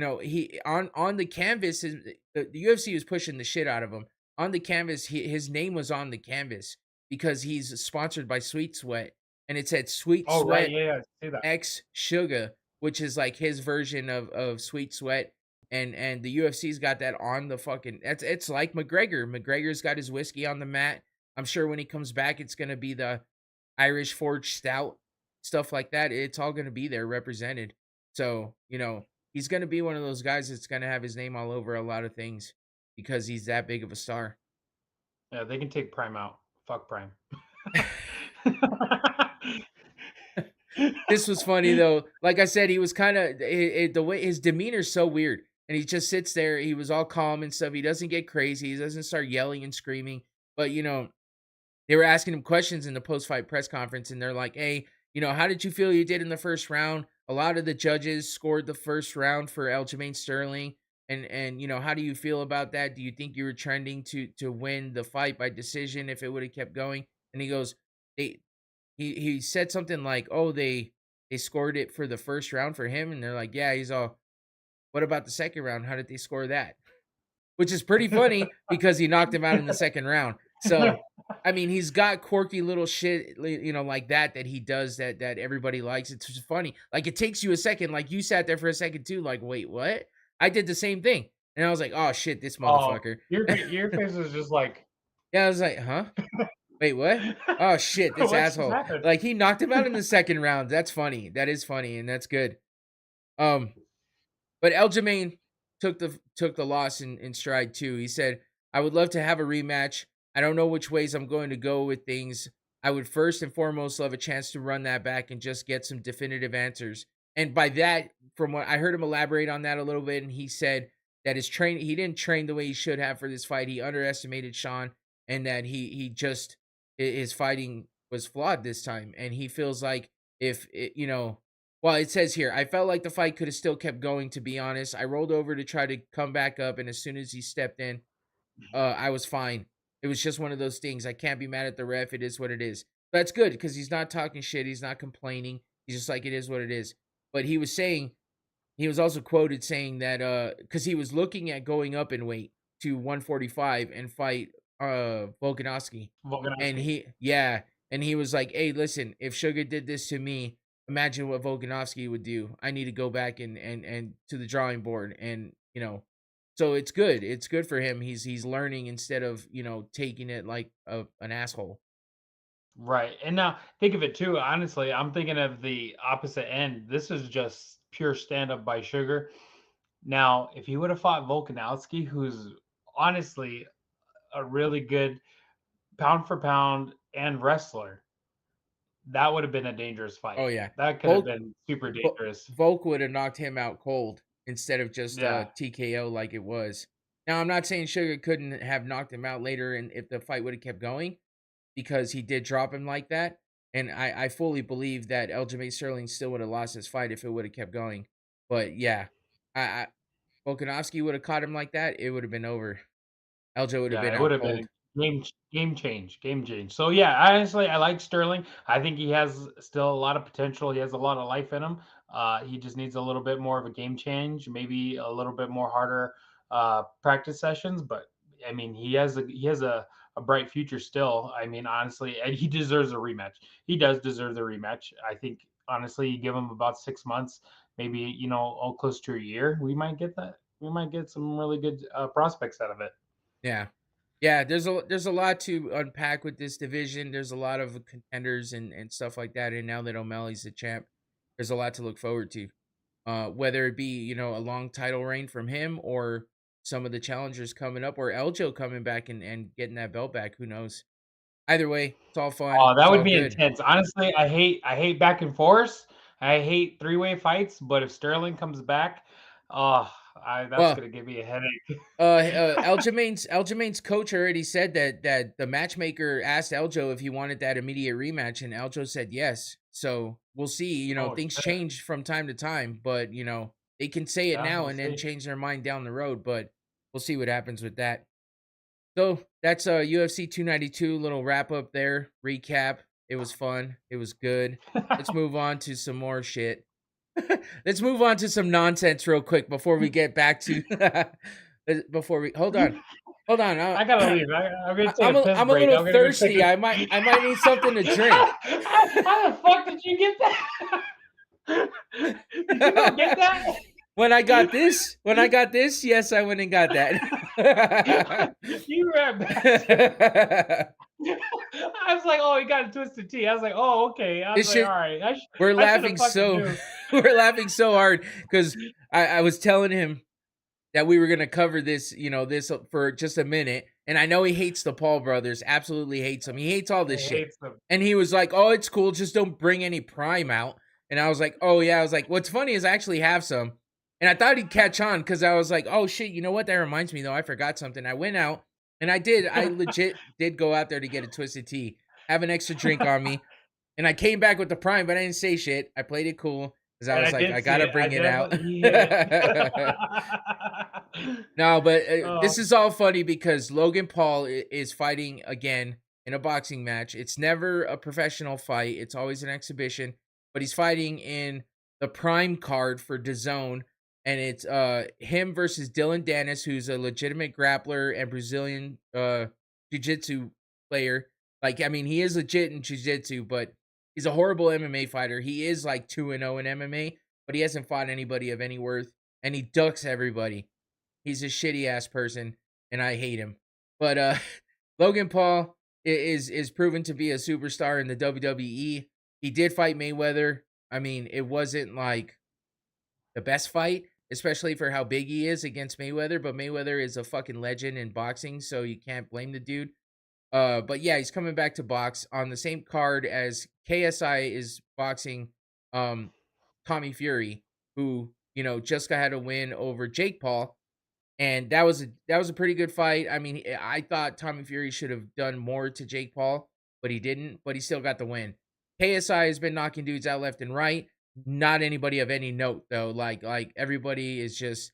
on the canvas, the UFC was pushing the shit out of him. On the canvas, his name was on the canvas because he's sponsored by Sweet Sweat, and it said Sweet Oh, right. Sweat Yeah, yeah. I see that. X Suga, which is like his version of Sweet Sweat, and the UFC's got that on the fucking. It's like McGregor. McGregor's got his whiskey on the mat. I'm sure when he comes back, it's gonna be the Irish Forge Stout, stuff like that. It's all gonna be there represented. So he's gonna be one of those guys that's gonna have his name all over a lot of things because he's that big of a star. Yeah, they can take Prime out. Fuck Prime. This was funny though. Like I said, he was kind of the way his demeanor's so weird, and he just sits there. He was all calm and stuff. He doesn't get crazy. He doesn't start yelling and screaming. But they were asking him questions in the post-fight press conference, and they're like, "Hey, how did you feel you did in the first round? A lot of the judges scored the first round for Aljamain Sterling, and how do you feel about that? Do you think you were trending to win the fight by decision if it would have kept going?" And he goes, "They he said something like, "Oh, they scored it for the first round for him," and they're like, "Yeah." He's all, "What about the second round? How did they score that?" Which is pretty funny because he knocked him out in the second round. So, I mean, he's got quirky little shit, like that he does that everybody likes. It's just funny. Like it takes you a second. Like you sat there for a second too. Like, wait, what? I did the same thing, and I was like, oh shit, this Oh, motherfucker. your face was just like, Yeah, I was like, huh? Wait, what? Oh shit, this what just asshole. happened? Like he knocked him out in the second round. That's funny. That is funny, and that's good. Um, but Aljamain took the loss in stride too. He said, "I would love to have a rematch. I don't know which ways I'm going to go with things. I would first and foremost love a chance to run that back and just get some definitive answers." And by that, from what I heard him elaborate on that a little bit, and he said that he didn't train the way he should have for this fight. He underestimated Sean, and that he just his fighting was flawed this time, and he feels like if well, it says here, I felt like the fight could have still kept going, to be honest. I rolled over to try to come back up, and as soon as he stepped in, I was fine. It was just one of those things. I can't be mad at the ref. It is what it is. That's good because he's not talking shit. He's not complaining. He's just like, it is what it is. But he was also quoted saying that because he was looking at going up in weight to 145 and fight Volkanovski. And Volkanovski. he was like, "Hey, listen, if Sugar did this to me, imagine what Volkanovski would do. I need to go back and to the drawing board." And so it's good. It's good for him. He's learning instead of taking it like an asshole. Right. And now think of it too. Honestly, I'm thinking of the opposite end. This is just pure stand up by Sugar. Now, if he would have fought Volkanovski, who's honestly a really good pound for pound and wrestler, that would have been a dangerous Oh fight. yeah, That could have Volk been super Vo- dangerous. Volk would have knocked him out cold instead of just Yeah. TKO like it was. Now I'm not saying Sugar couldn't have knocked him out later, and if the fight would have kept going, because he did drop him like that. And I fully believe that Aljamain Sterling still would have lost his fight if it would have kept going. But yeah, I Volkanovski would have caught him like that, it would have been over. Eljo would have Yeah, been it would out have been cold. a game change, game change. So yeah, honestly, I like Sterling. I think he has still a lot of potential. He has a lot of life in him. He just needs a little bit more of a game change, maybe a little bit more harder practice sessions. But I mean, he has a bright future still. I mean, honestly, and he deserves a rematch. He does deserve the rematch. I think honestly, you give him about 6 months, maybe close to a year, we might get that. We might get some really good prospects out of it. Yeah. Yeah, there's a lot to unpack with this division. There's a lot of contenders and stuff like that. And now that O'Malley's the champ, there's a lot to look forward to. Whether it be, a long title reign from him or some of the challengers coming up or Eljo coming back and getting that belt back. Who knows? Either way, it's all fun. Oh, that It's would all be good. intense. Honestly, I hate back and forth. I hate three-way fights, but if Sterling comes back, oh, that's Well, gonna give me a headache. Aljamain's coach already said that the matchmaker asked Eljo if he wanted that immediate rematch, and Eljo said yes. So we'll see. Oh, Things shit. change from time to time, but they can say it Yeah, now we'll and then see. change their mind down the road. But we'll see what happens with that. So that's UFC 292 little wrap up there recap. It was fun. It was good. Let's move on to some more shit. Let's move on to some nonsense real quick before we get back to before we hold on. I gotta leave. I'm gonna take I'm a piss I'm a break. little I'm gonna go take thirsty. a. I might need something to drink. How the fuck did you get that? Did you go get that? When I got this, yes, I went and got that. You rat bastard. I was like, oh, he got a twisted tea. I was like, oh, okay. I was this like, all shit right. we're I should laughing have fucking so knew. we're laughing so hard because I was telling him that we were gonna cover this, this for just a minute. And I know he hates the Paul brothers, absolutely hates them. He hates all this I shit. hate them. And he was like, "Oh, it's cool, just don't bring any Prime out." And I was like, "Oh yeah." I was like, "What's funny is I actually have some." And I thought he'd catch on because I was like, "Oh shit, you know what? That reminds me though. I forgot something." I went out and I did. I legit did go out there to get a twisted tea, have an extra drink on me, and I came back with the Prime, but I didn't say shit. I played it cool because I And I was like, did I see gotta it. I bring it out. definitely he hit it. No, but this Oh, is all funny because Logan Paul is fighting again in a boxing match. It's never a professional fight, it's always an exhibition, but he's fighting in the Prime card for DAZN, and it's him versus Dylan Dennis, who's a legitimate grappler and Brazilian jiu-jitsu player. Like, I mean, he is legit in jiu-jitsu, but he's a horrible MMA fighter. He is like 2-0 in MMA, but he hasn't fought anybody of any worth, and he ducks everybody. He's a shitty ass person, and I hate him. But Logan Paul is proven to be a superstar in the WWE. He did fight Mayweather. I mean, it wasn't like the best fight, especially for how big he is against Mayweather, but Mayweather is a fucking legend in boxing, so you can't blame the dude. But yeah, he's coming back to box on the same card as KSI is boxing um Tommy Fury, who, just got had a win over Jake Paul, and that was a pretty good fight. I mean, I thought Tommy Fury should have done more to Jake Paul, but he didn't. But he still got the win. KSI has been knocking dudes out left and right. Not anybody of any note though. Like everybody is just,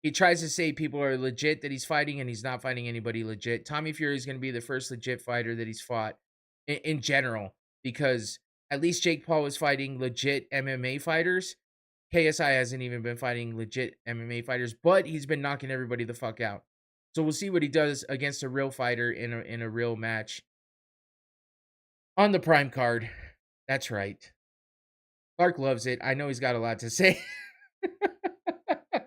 he tries to say people are legit that he's fighting, and he's not fighting anybody legit. Tommy Fury is going to be the first legit fighter that he's fought in general, because at least Jake Paul was fighting legit MMA fighters. KSI hasn't even been fighting legit MMA fighters, but he's been knocking everybody the fuck out. So we'll see what he does against a real fighter in a real match on the Prime card. That's right. Clark loves it. I know he's got a lot to say.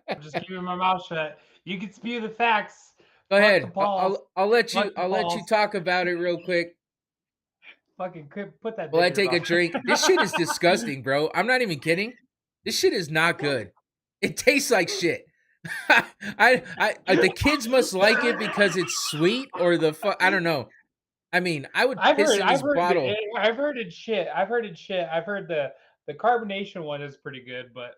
I'm just keeping my mouth shut. You can spew the facts. Go Fuck the ahead. balls. I'll let you Fuck the I'll let you balls. talk about it real quick Fucking put that while dick I in your take a mouth. drink. This shit is disgusting, bro. I'm not even kidding. This shit is not good. It tastes like shit. The kids must like it because it's sweet, or the fuck, I don't know. I mean, I would I've piss heard, in I've this heard, bottle. I've heard it shit. I've heard it shit. I've heard the carbonation one is pretty good, but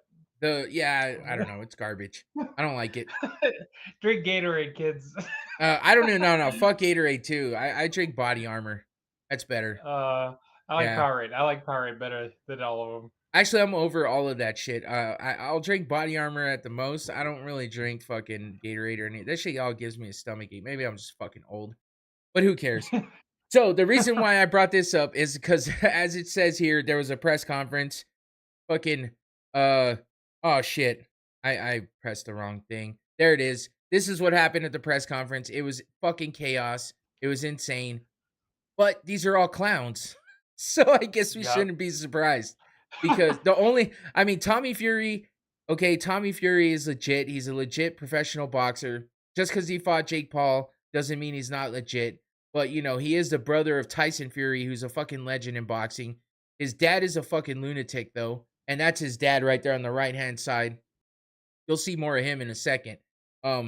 Yeah, I don't know. It's garbage. I don't like it. drink Gatorade, kids. I don't even know. No, fuck Gatorade too. I drink Body Armor. That's better. I like Yeah. Powerade. I like Powerade better than all of them. Actually, I'm over all of that shit. I'll drink Body Armor at the most. I don't really drink fucking Gatorade or anything. That shit all gives me a stomachache. Maybe I'm just fucking old, but who cares? So the reason why I brought this up is because, as it says here, there was a press conference. Fucking, uh, oh shit, I pressed the wrong thing. There it is. This is what happened at the press conference. It was fucking chaos. It was insane. But these are all clowns. So I guess we Yep. shouldn't be surprised, because I mean, Tommy Fury, okay, Tommy Fury is legit. He's a legit professional boxer. Just because he fought Jake Paul doesn't mean he's not legit. But, he is the brother of Tyson Fury, who's a fucking legend in boxing. His dad is a fucking lunatic, though. And that's his dad right there on the right-hand side. You'll see more of him in a second. But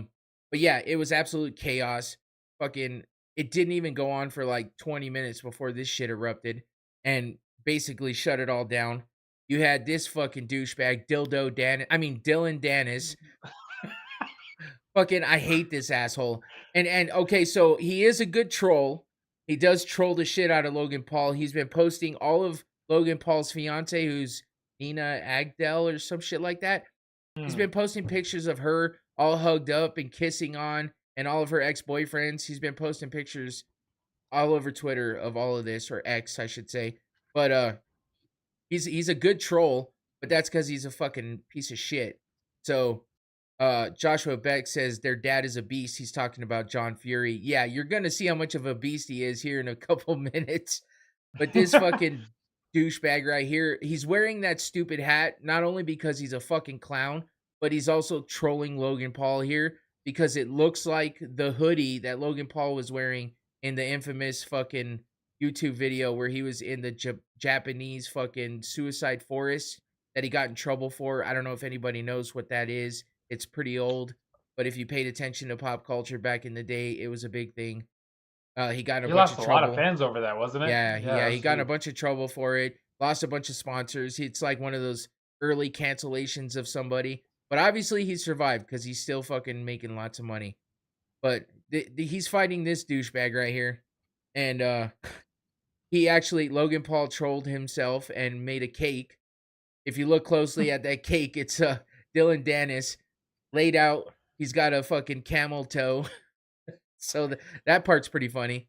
yeah, it was absolute chaos. Fucking, it didn't even go on for like 20 minutes before this shit erupted and basically shut it all down. You had this fucking douchebag, Dylan Dennis. Fucking, I hate this asshole. And okay, so he is a good troll. He does troll the shit out of Logan Paul. He's been posting all of Logan Paul's fiance, who's Nina Agdell or some shit like that. He's Hmm. been posting pictures of her all hugged up and kissing on, and all of her ex-boyfriends. He's been posting pictures all over Twitter of all of this, or X, I should say. But he's a good troll, but that's because he's a fucking piece of shit. So Joshua Beck says their dad is a beast. He's talking about John Fury. Yeah, you're gonna see how much of a beast he is here in a couple minutes. But this fucking douchebag right here, he's wearing that stupid hat not only because he's a fucking clown, but he's also trolling Logan Paul here because it looks like the hoodie that Logan Paul was wearing in the infamous fucking YouTube video where he was in the Japanese fucking suicide forest that he got in trouble for. I don't know if anybody knows what that is. It's pretty old, but if you paid attention to pop culture back in the day, it was a big thing. He got in a He bunch lost of a lot of trouble. fans over that, wasn't it? Yeah, Yeah, he that's got in a huge. bunch of trouble for it. Lost a bunch of sponsors. It's like one of those early cancellations of somebody. But obviously he survived because he's still fucking making lots of money. But he's fighting this douchebag right here. And he actually, Logan Paul trolled himself and made a cake. If you look closely at that cake, it's Dylan Dennis laid out. He's got a fucking camel toe. So that part's pretty funny.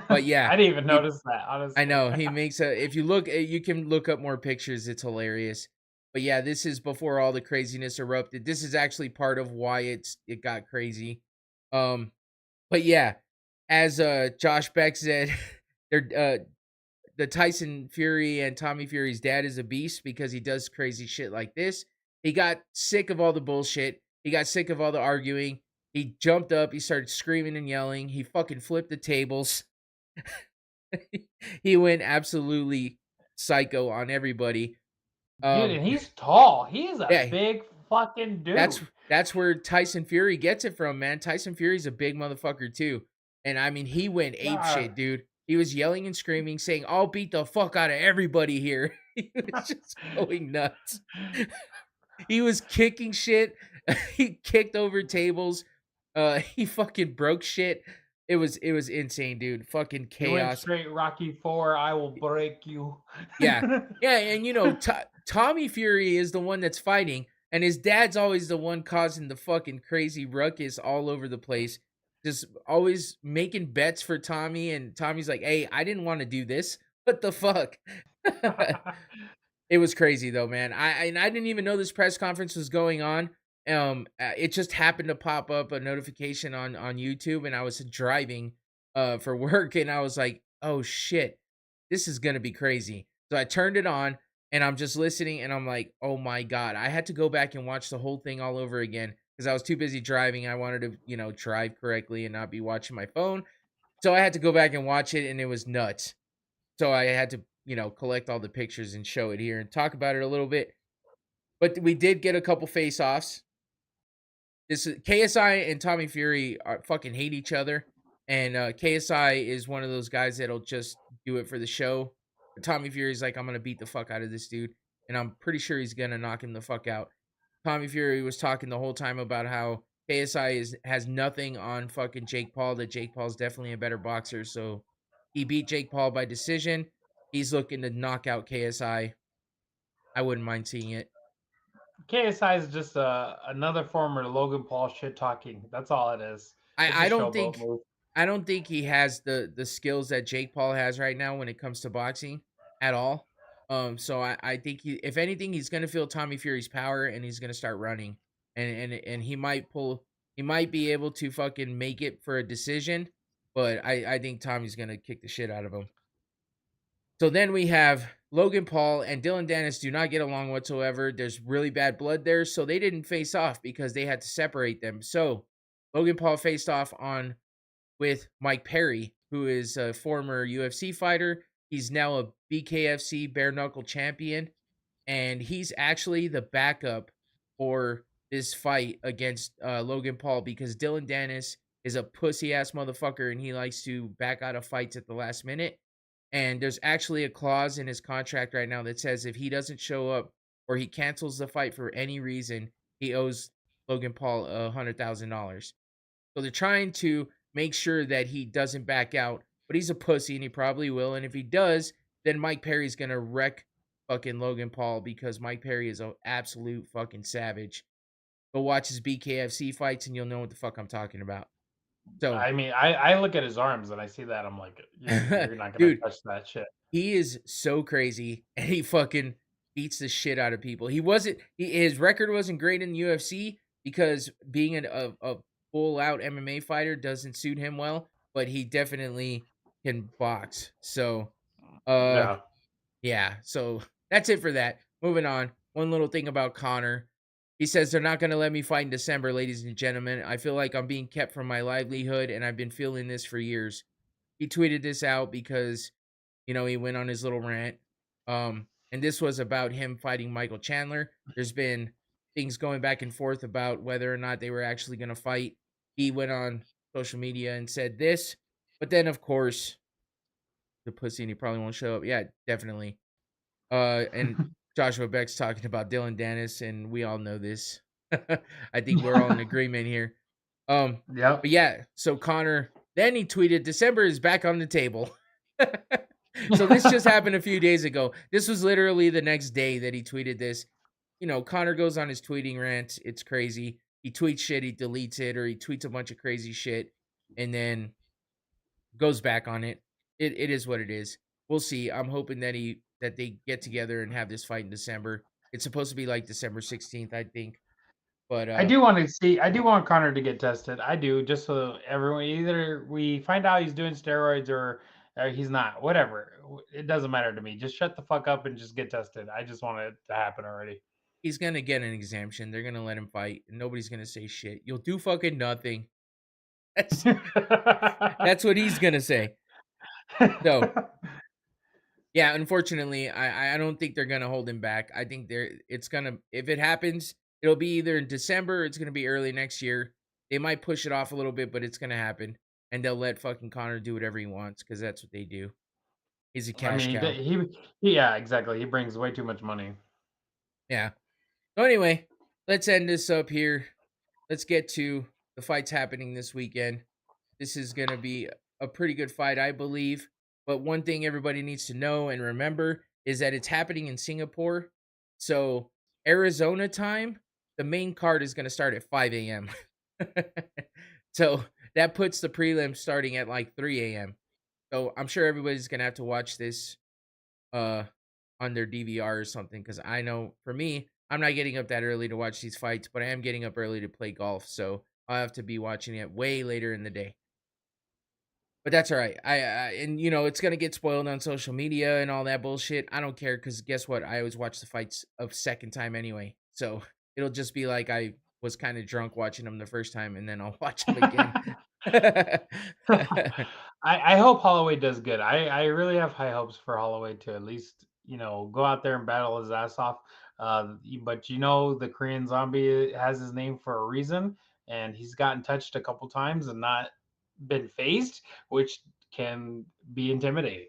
But yeah, I didn't even he notice that, I honestly. know he makes a. If you look, you can look up more pictures. It's hilarious. But yeah, this is before all the craziness erupted. This is actually part of why it got crazy. Um, but yeah, as Josh Beck said, they're the Tyson Fury and Tommy Fury's dad is a beast because he does crazy shit like this. He got sick of all the bullshit. He got sick of all the arguing. He jumped up. He started screaming and yelling. He fucking flipped the tables. He went absolutely psycho on everybody. Dude, Um, and he's tall. He's a yeah, big fucking that's dude. that's where Tyson Fury gets it from, man. Tyson Fury's a big motherfucker too. And I mean, he went ape God. shit, dude. He was yelling and screaming, saying, "I'll beat the fuck out of everybody here." He was just going nuts. He was kicking shit. He kicked over tables. He fucking broke shit. It was insane, dude. Fucking He went chaos. straight Rocky 4, I will break you. Yeah. Yeah, and Tommy Fury is the one that's fighting, and his dad's always the one causing the fucking crazy ruckus all over the place. Just always making bets for Tommy, and Tommy's like, "Hey, I didn't want to do this. What the fuck?" It was crazy though, man. I didn't even know this press conference was going on. It just happened to pop up a notification on YouTube, and I was driving for work, and I was like, "Oh shit, this is gonna be crazy." So I turned it on, and I'm just listening, and I'm like, "Oh my god!" I had to go back and watch the whole thing all over again because I was too busy driving. I wanted to, drive correctly and not be watching my phone. So I had to go back and watch it, and it was nuts. So I had to, collect all the pictures and show it here and talk about it a little bit. But we did get a couple face offs. This is KSI and Tommy Fury are fucking hate each other. And KSI is one of those guys that'll just do it for the show. But Tommy Fury's like, I'm gonna beat the fuck out of this dude. And I'm pretty sure he's gonna knock him the fuck out. Tommy Fury was talking the whole time about how KSI has nothing on fucking Jake Paul, that Jake Paul's definitely a better boxer. So he beat Jake Paul by decision. He's looking to knock out KSI. I wouldn't mind seeing it. KSI is just another former Logan Paul shit talking. That's all it is. It's a I don't showboat think move. I don't think he has the skills that Jake Paul has right now when it comes to boxing at all. So I think if anything, he's gonna feel Tommy Fury's power and he's gonna start running. And he might be able to fucking make it for a decision, but I think Tommy's gonna kick the shit out of him. So then we have Logan Paul and Dylan Dennis do not get along whatsoever. There's really bad blood there, so they didn't face off because they had to separate them. So Logan Paul faced off on with Mike Perry, who is a former UFC fighter. He's now a BKFC bare knuckle champion, and he's actually the backup for this fight against Logan Paul because Dylan Dennis is a pussy ass motherfucker and he likes to back out of fights at the last minute. And there's actually a clause in his contract right now that says if he doesn't show up or he cancels the fight for any reason, he owes Logan Paul $100,000. So they're trying to make sure that he doesn't back out, but he's a pussy and he probably will. And if he does, then Mike Perry's gonna wreck fucking Logan Paul because Mike Perry is an absolute fucking savage. Go watch his BKFC fights and you'll know what the fuck I'm talking about. So, I mean, I look at his arms and I see that I'm like, you're not gonna dude, touch that shit. he is so crazy and he fucking beats the shit out of people. His record wasn't great in the UFC because being a full out MMA fighter doesn't suit him well, but he definitely can box. So, uh Yeah. yeah, so that's it for that. Moving on. One little thing about Connor. He says they're not going to let me fight in December, ladies and gentlemen. I feel like I'm being kept from my livelihood and I've been feeling this for years. He tweeted this out because he went on his little rant. And this was about him fighting Michael Chandler. There's been things going back and forth about whether or not they were actually going to fight. He went on social media and said this, but then of course the pussy and he probably won't show up. Yeah, definitely. And Joshua Beck's talking about Dylan Dennis, and we all know this. I think we're all in agreement here. But Yep. yeah, so Connor then he tweeted December is back on the table. So this just happened a few days ago. This was literally the next day that he tweeted this. Connor goes on his tweeting rant. It's crazy. He tweets shit, he deletes it, or he tweets a bunch of crazy shit, and then goes back on it. It is what it is. We'll see. I'm hoping that they get together and have this fight in December. It's supposed to be like December 16th, I think. But I do want Connor to get tested. I do, just so everyone, either we find out he's doing steroids or he's not. Whatever. It doesn't matter to me. Just shut the fuck up and just get tested. I just want it to happen already. he's gonna get an exemption. They're gonna let him fight, and nobody's gonna say shit. You'll do fucking nothing. That's that's what he's gonna say. So yeah, unfortunately, I don't think they're gonna hold him back. I think they're it's gonna if it happens, it'll be either in December or it's gonna be early next year. They might push it off a little bit, but it's gonna happen. And they'll let fucking Connor do whatever he wants because that's what they do. He's a I cash mean, cow. yeah, exactly. He brings way too much money. Yeah. So anyway, let's end this up here. Let's get to the fights happening this weekend. This is going to be a pretty good fight, I believe. But one thing everybody needs to know and remember is that it's happening in Singapore. So, Arizona time, the main card is going to start at 5 a.m. So, that puts the prelim starting at like 3 a.m. So, I'm sure everybody's going to have to watch this uh on their DVR or something cuz I know for me, I'm not getting up that early to watch these fights, but I am getting up early to play golf. So, I'll have to be watching it way later in the day. But that's all right. I and it's gonna get spoiled on social media and all that bullshit. I don't care because guess what? I always watch the fights a second time anyway. So it'll just be like I was kind of drunk watching them the first time, and then I'll watch them again. I hope Holloway does good. I really have high hopes for Holloway to at least go out there and battle his ass off. But the Korean Zombie has his name for a reason, and he's gotten touched a couple times and not been phased, which can be intimidating.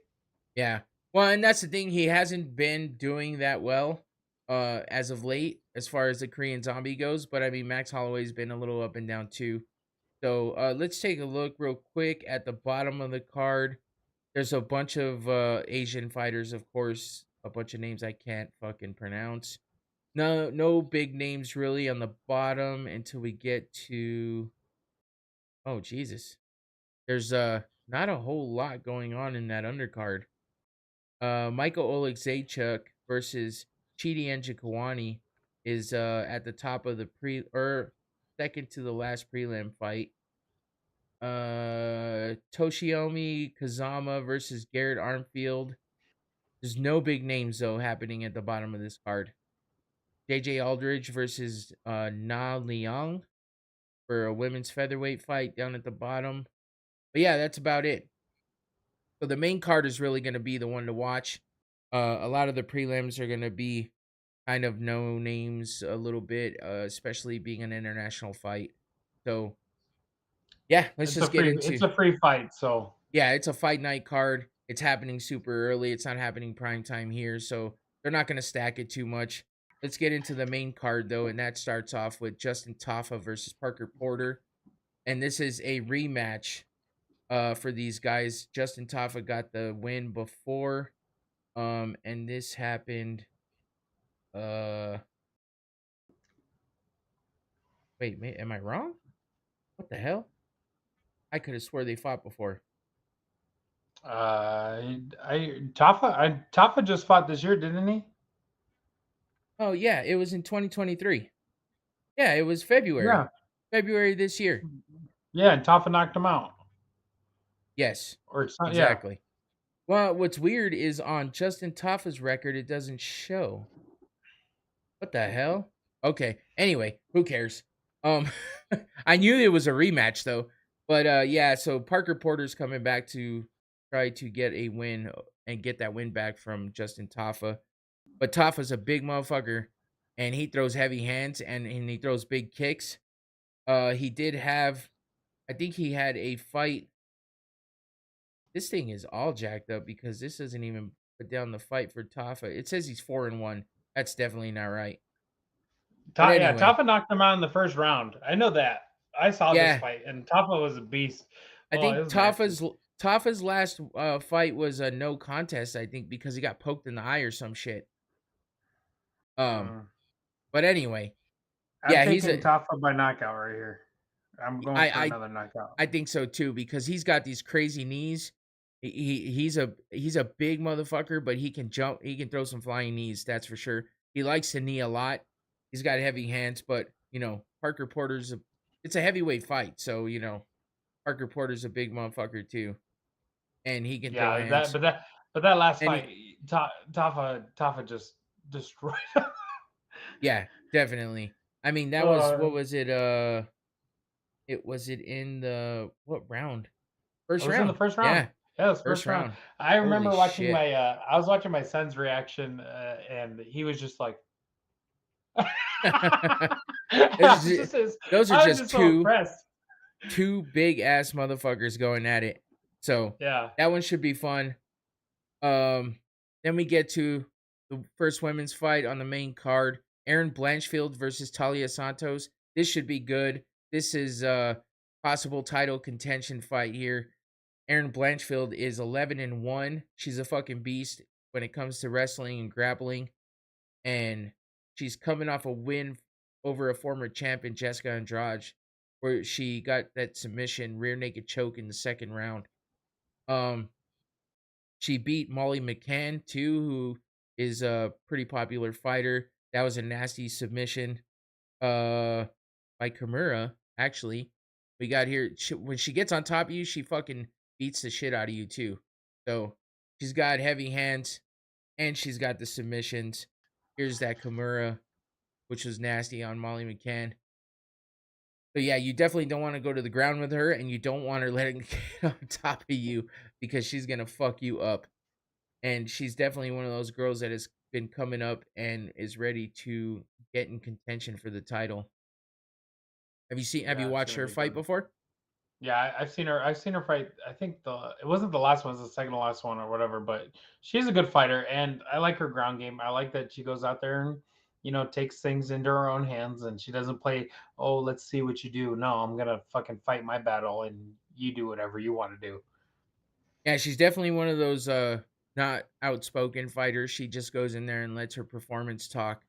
Yeah. Well, and that's the thing. He hasn't been doing that well as of late, as far as the Korean Zombie goes. But I mean, Max Holloway's been a little up and down too. So let's take a look real quick at the bottom of the card. There's a bunch of Asian fighters, of course, a bunch of names I can't fucking pronounce. No big names really on the bottom until we get to oh Jesus. There's not a whole lot going on in that undercard. Michael Oleksiejczuk versus Chidi Njokuani is at the top of the second to the last prelim fight. Toshiomi Kazama versus Garrett Armfield. There's no big names though happening at the bottom of this card. JJ Aldridge versus Na Liang for a women's featherweight fight down at the bottom. But yeah, that's about it. So the main card is really going to be the one to watch. A lot of the prelims are going to be kind of no names a little bit, especially being an international fight. So yeah, let's just get It's into a free fight, so yeah, it's a fight night card. It's happening super early. It's not happening prime time here, so they're not going to stack it too much. Let's get into the main card though, and that starts off with Justin Taffa versus Parker Porter, and this is a rematch for these guys. Justin Taffa got the win before, and this happened. Uh, wait, am I wrong? What the hell? I could have swore they fought before. Tafa just fought this year, didn't he? Oh yeah, it was in 2023. Yeah, it was Yeah, February this year. yeah, and Tafa knocked him out. Yes, Or it's not, yeah. exactly. Well, what's weird is on Justin Taffa's record, it doesn't show. What the hell? Okay. Anyway, who cares? Um, I knew it was a rematch though, but yeah. So Parker Porter's coming back to try to get a win and get that win back from Justin Taffa. But Taffa's a big motherfucker, and he throws heavy hands and he throws big kicks. He did have, I think he had a fight. This thing is all jacked up because this doesn't even put down the fight for Taffa. It says he's 4-1. That's definitely not right. But Yeah, anyway, Tafa knocked him out in the first round. I know that. I saw this yeah, fight, and Tafa was a beast. I Oh, it think was nasty. Taffa's last fight was a no contest. I think because he got poked in the eye or some shit. Um, Mm. but anyway, I'm yeah, he's taking a. Tafa by knockout right here. I'm going I for I another knockout. I think so too because he's got these crazy knees. He's a big motherfucker, but he can jump. He can throw some flying knees. That's for sure. He likes to knee a lot. He's got heavy hands, but Parker Porter's it's a heavyweight fight, so Parker Porter's a big motherfucker too, and he can throw Yeah, that hands. but that last And fight, he, Tafa just destroyed. yeah, definitely. I mean, that was uh, what was it? It in the what round? it First was in the round. first round. Yeah, Yeah, it was first first round. round. I Holy remember watching shit! my I was watching my son's reaction, and he was just like, It's ju- those are I was just just so impressed. two big ass motherfuckers going at it. So Yeah, that one should be fun. Um, then we get to the first women's fight on the main card. Aaron Blanchfield versus Talia Santos. This should be good. This is a possible title contention fight here. Aaron Blanchfield is 11-1. She's a fucking beast when it comes to wrestling and grappling, and she's coming off a win over a former champion, Jessica Andrade, where she got that submission rear naked choke in the second round. Um, she beat Molly McCann too, who is a pretty popular fighter. That was a nasty submission uh by Kimura, actually. We got here when she gets on top of you, she fucking beats the shit out of you too. So, she's got heavy hands and she's got the submissions. Here's that Kimura, which was nasty on Molly McCann. So yeah, you definitely don't want to go to the ground with her, and you don't want her letting get on top of you because she's gonna fuck you up. And she's definitely one of those girls that has been coming up and is ready to get in contention for the title. Have you yeah, it's watched gonna her be fight good. before? Yeah, I've seen her. I've seen her fight. I think it wasn't the last one; it was the second to last one or whatever. But she's a good fighter, and I like her ground game. I like that she goes out there and takes things into her own hands, and she doesn't play. Oh, let's see what you do. No, I'm gonna fucking fight my battle, and you do whatever you want to do. Yeah, she's definitely one of those not outspoken fighters. She just goes in there and lets her performance talk.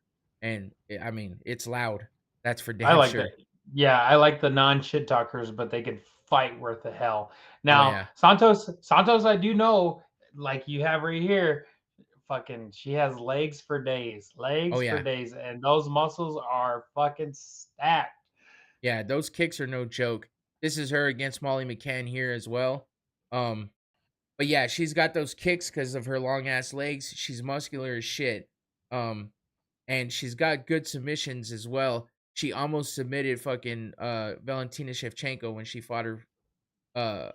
And I mean, it's loud. That's for I damn like that. sure. Yeah, I like the non shit talkers, but they can fight worth the hell. Oh Now, yeah. Santos, I do know, like you have right here, fucking, she has Oh legs for yeah. days, and those muscles are fucking stacked. Yeah, those kicks are no joke. This is her against Molly McCann here as well. Um, but yeah, she's got those kicks because of her long ass legs. She's muscular as shit. Um, and she's got good submissions as well. She almost submitted fucking Valentina Shevchenko when she fought her uh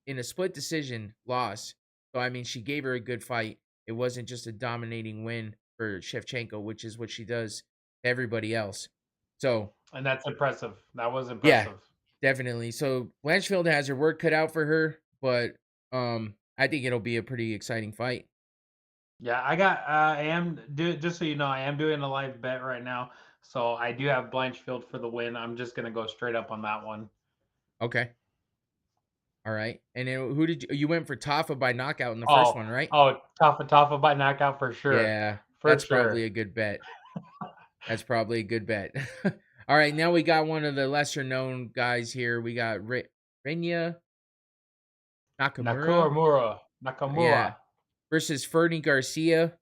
in a split decision loss. So I mean, she gave her a good fight. It wasn't just a dominating win for Shevchenko, which is what she does to everybody else. So And that's impressive. That was yeah, impressive. definitely. So Blanchfield has her work cut out for her, but I think it'll be a pretty exciting fight. Yeah, I am just so you know, I am doing a live bet right now. So I do have Blanchfield for the win. I'm just gonna go straight up on that one. Okay. All right. And then who did you went for Tafa by knockout in the first Oh, one, right? Tafa by knockout for sure. Yeah, For that's probably sure. a good bet. That's probably a good bet. All right, now we got one of the lesser known guys here. We got Renya Nakamura. Nakamura. Yeah, versus Fernie Garcia.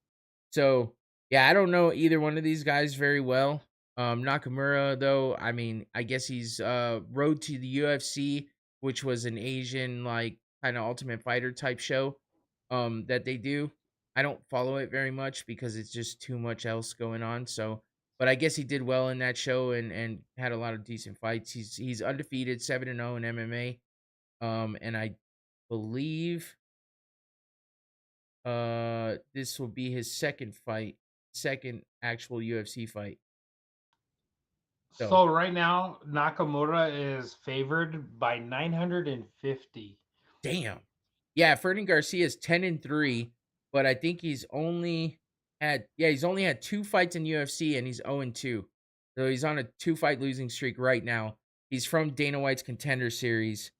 So, yeah, I don't know either one of these guys very well. Nakamura, though, I mean, I guess he's road to the UFC, which was an Asian like kind of Ultimate Fighter type show that they do. I don't follow it very much because it's just too much else going on. So, but I guess he did well in that show and had a lot of decent fights. He's undefeated, 7-0 in MMA. And I believe this will be his second actual UFC fight. So, So right now, Nakamura is favored by 950. damn. Yeah, Ferdinand Garcia is 10-3, but I think he's only had 2 fights in UFC and he's 0-2. So he's on a 2-fight losing streak right now. He's from Dana White's Contender Series,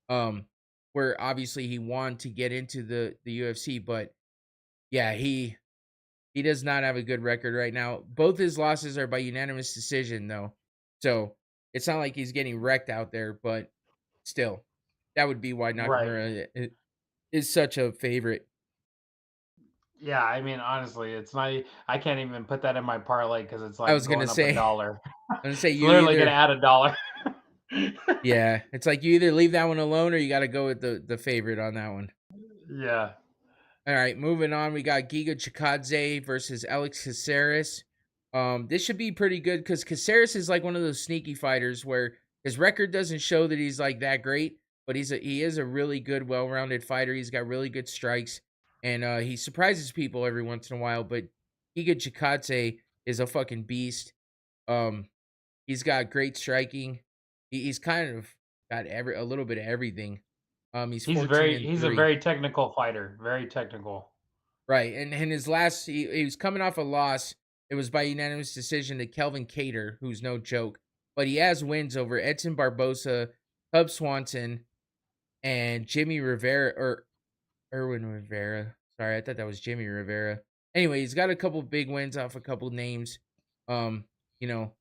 um, where obviously he won to get into the UFC, but yeah, he does not have a good record right now. Both his losses are by unanimous decision, though. So it's not like he's getting wrecked out there, but still, that would be why Right. Nakamura is such a favorite. Yeah, I mean, honestly, it's not. I can't even put that in my parlay because it's I like was gonna going up a say, dollar. I'm gonna say It's you literally gonna either. add a dollar. Yeah, it's like you either leave that one alone or you got to go with the favorite on that one. Yeah, All right, moving on. We got Giga Chikadze versus Alex Caceres. This should be pretty good because Caceres is like one of those sneaky fighters where his record doesn't show that he's like that great, but he is a really good, well-rounded fighter. He's got really good strikes, and he surprises people every once in a while. But Giga Chikadze is a fucking beast. Um, he's got great striking. He's kind of got a little bit of everything. He's 14 and he's a 3. very technical fighter. Very technical. Right, and his last he was coming off a loss. It was by unanimous decision to Kelvin Cater, who's no joke. But he has wins over Edson Barbosa, Cub Swanson, and Jimmy Rivera or Erwin Rivera. Sorry, I thought that was Jimmy Rivera. Anyway, he's got a couple big wins off a couple names. Um, you know,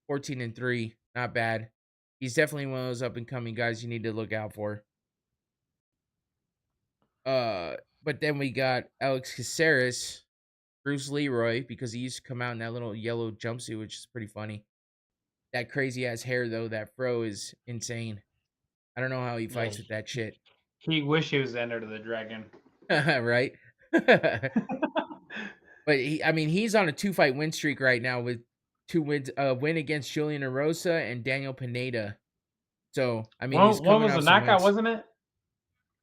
14 and 3, not bad. He's definitely one of those up and coming guys you need to look out for. But then we got Alex Caceres, Bruce Leroy, because he used to come out in that little yellow jumpsuit, which is pretty funny. That crazy ass hair though, that fro is insane. I don't know how he Yeah, fights with that shit. he wish he was Enter the Dragon. Right? But I mean, he's on a 2-fight win streak right now with 2 wins, a win against Julian Erosa and Daniel Pineda. So, I mean, he's One coming was a off some knockout, wins. wasn't it?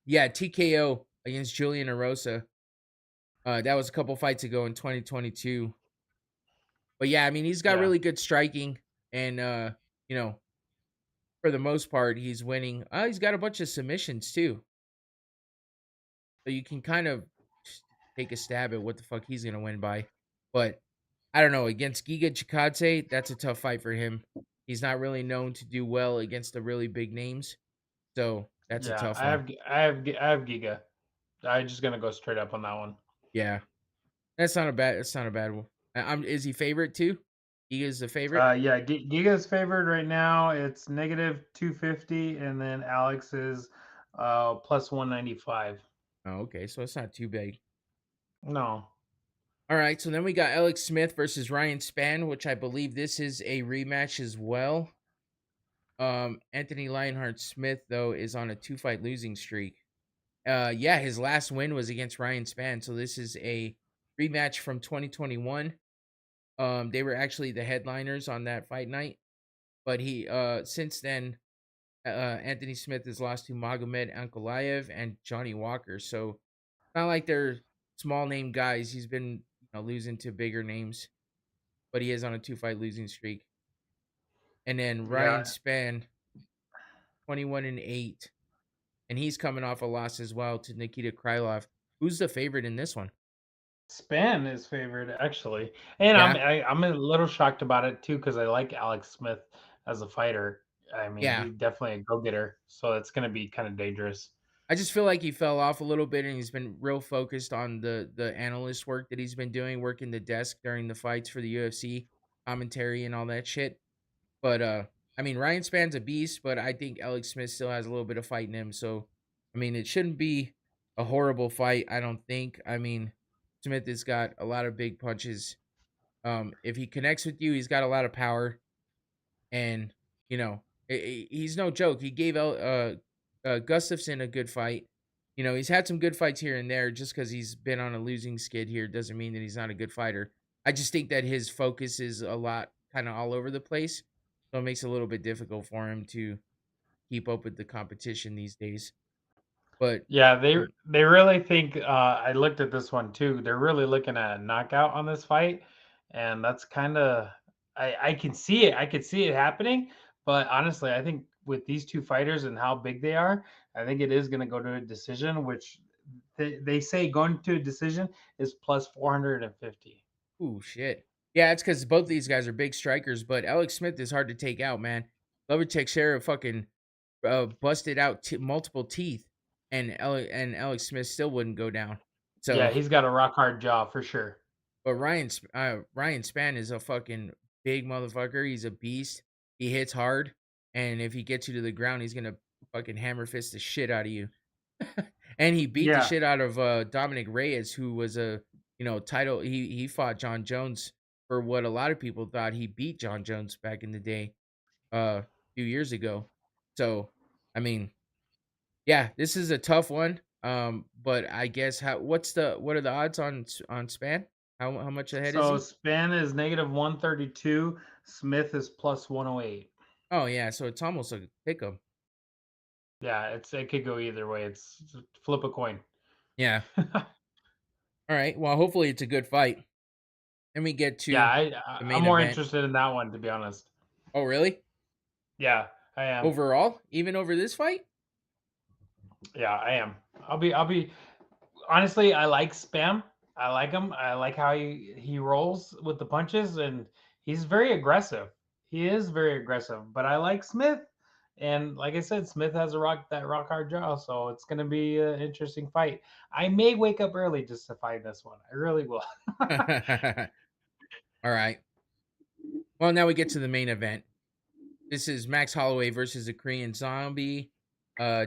Yeah, TKO against Julian Erosa. That was a couple fights ago in 2022. But yeah, I mean, he's got Yeah, really good striking and you know, for the most part, he's winning. He's got a bunch of submissions too. So you can kind of take a stab at what the fuck he's gonna win by. But I don't know. Against Giga Chikadze, that's a tough fight for him. He's not really known to do well against the really big names. So that's a yeah. tough one. I have Giga. I'm just gonna go straight up on that one. Yeah. That's not a bad one. Is he favorite too? He is the favorite? Yeah, Giga's favored right now. It's negative 250, and then Alex is plus 195. Oh, okay. So it's not too big. No. All right, so then we got Alex Smith versus Ryan Spann, which I believe this is a rematch as well. Anthony Lionheart Smith though is on a 2-fight losing streak. Yeah, his last win was against Ryan Spann, so this is a rematch from 2021. They were actually the headliners on that fight night, but he since then Anthony Smith has lost to Magomed Ankalaev and Johnny Walker. So it's not like they're small name guys. He's been losing to bigger names, but he is on a 2-fight losing streak. And then Ryan Yeah, Spann, 21 and 8, and he's coming off a loss as well to Nikita Krylov. Who's the favorite in this one? Span is favored actually, and Yeah, I'm a little shocked about it too because I like Alex Smith as a fighter. I mean, yeah. he's definitely a go getter, so it's gonna be kind of dangerous. I just feel like he fell off a little bit, and he's been real focused on the analyst work that he's been doing, working the desk during the fights for the UFC commentary and all that shit. But I mean, Ryan Spann's a beast, but I think Alex Smith still has a little bit of fight in him. So I mean, it shouldn't be a horrible fight. I don't think. I mean, Smith has got a lot of big punches. If he connects with you, he's got a lot of power, and he's no joke. He gave Gustafson a good fight. He's had some good fights here and there. Just because he's been on a losing skid here doesn't mean that he's not a good fighter. I just think that his focus is a lot kind of all over the place, so it makes it a little bit difficult for him to keep up with the competition these days. But Yeah, mm, they really think. I looked at this one too. They're really looking at a knockout on this fight, and that's kind of. I can see it. I could see it happening, but honestly, I think with these two fighters and how big they are, I think it is going to go to a decision. Which they say going to a decision is plus 450. ooh, shit, yeah, it's because both these guys are big strikers. But Alex Smith is hard to take out, man. Glover Teixeira fucking busted out multiple teeth, and Alex Smith still wouldn't go down. Yeah, So, he's got a rock hard jaw for sure. but Ryan Spann is a fucking big motherfucker. He's a beast. He hits hard, and if he gets you to the ground, he's gonna fucking hammer fist the shit out of you. And he beat the Yeah, shit out of Dominic Reyes, who was a title. He fought John Jones for what a lot of people thought he beat John Jones back in the day, a few years ago. So, I mean, yeah, this is a tough one. But I guess what are the odds on Span? How much ahead is So he? Span is -132. Smith is +108. Oh yeah, so it's almost a pick 'em. Yeah, it could go either way. It's flip a coin. Yeah. All right. Well, hopefully it's a good fight. Then we get Yeah, to the I'm main more event. interested in that one, to be honest. Oh, really? Yeah, I am. Overall, even over this fight? Yeah, I am. I'll be honestly, I like Spam. I like him. I like how he rolls with the punches, and he's very aggressive. He is very aggressive. But I like Smith, and like I said, Smith has that rock hard jaw, so it's gonna be an interesting fight. I may wake up early just to find this one. I really will. All right. Well, now we get to the main event. This is Max Holloway versus a Korean zombie.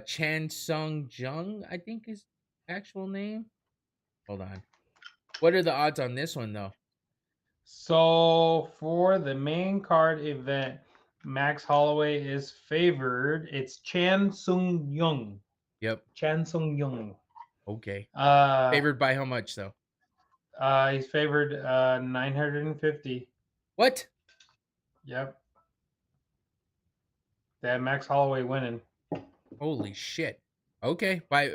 Chan Sung Jung, I think is actual name. Hold on. What are the odds on this one though? So for the main card event, Max Holloway is favored. It's Chan Sung Young. Yep. Chan Sung Young. Okay. Uh, Favored by how much though? he's favored 950. What? Yep, they have Max Holloway winning. Holy shit. Okay. By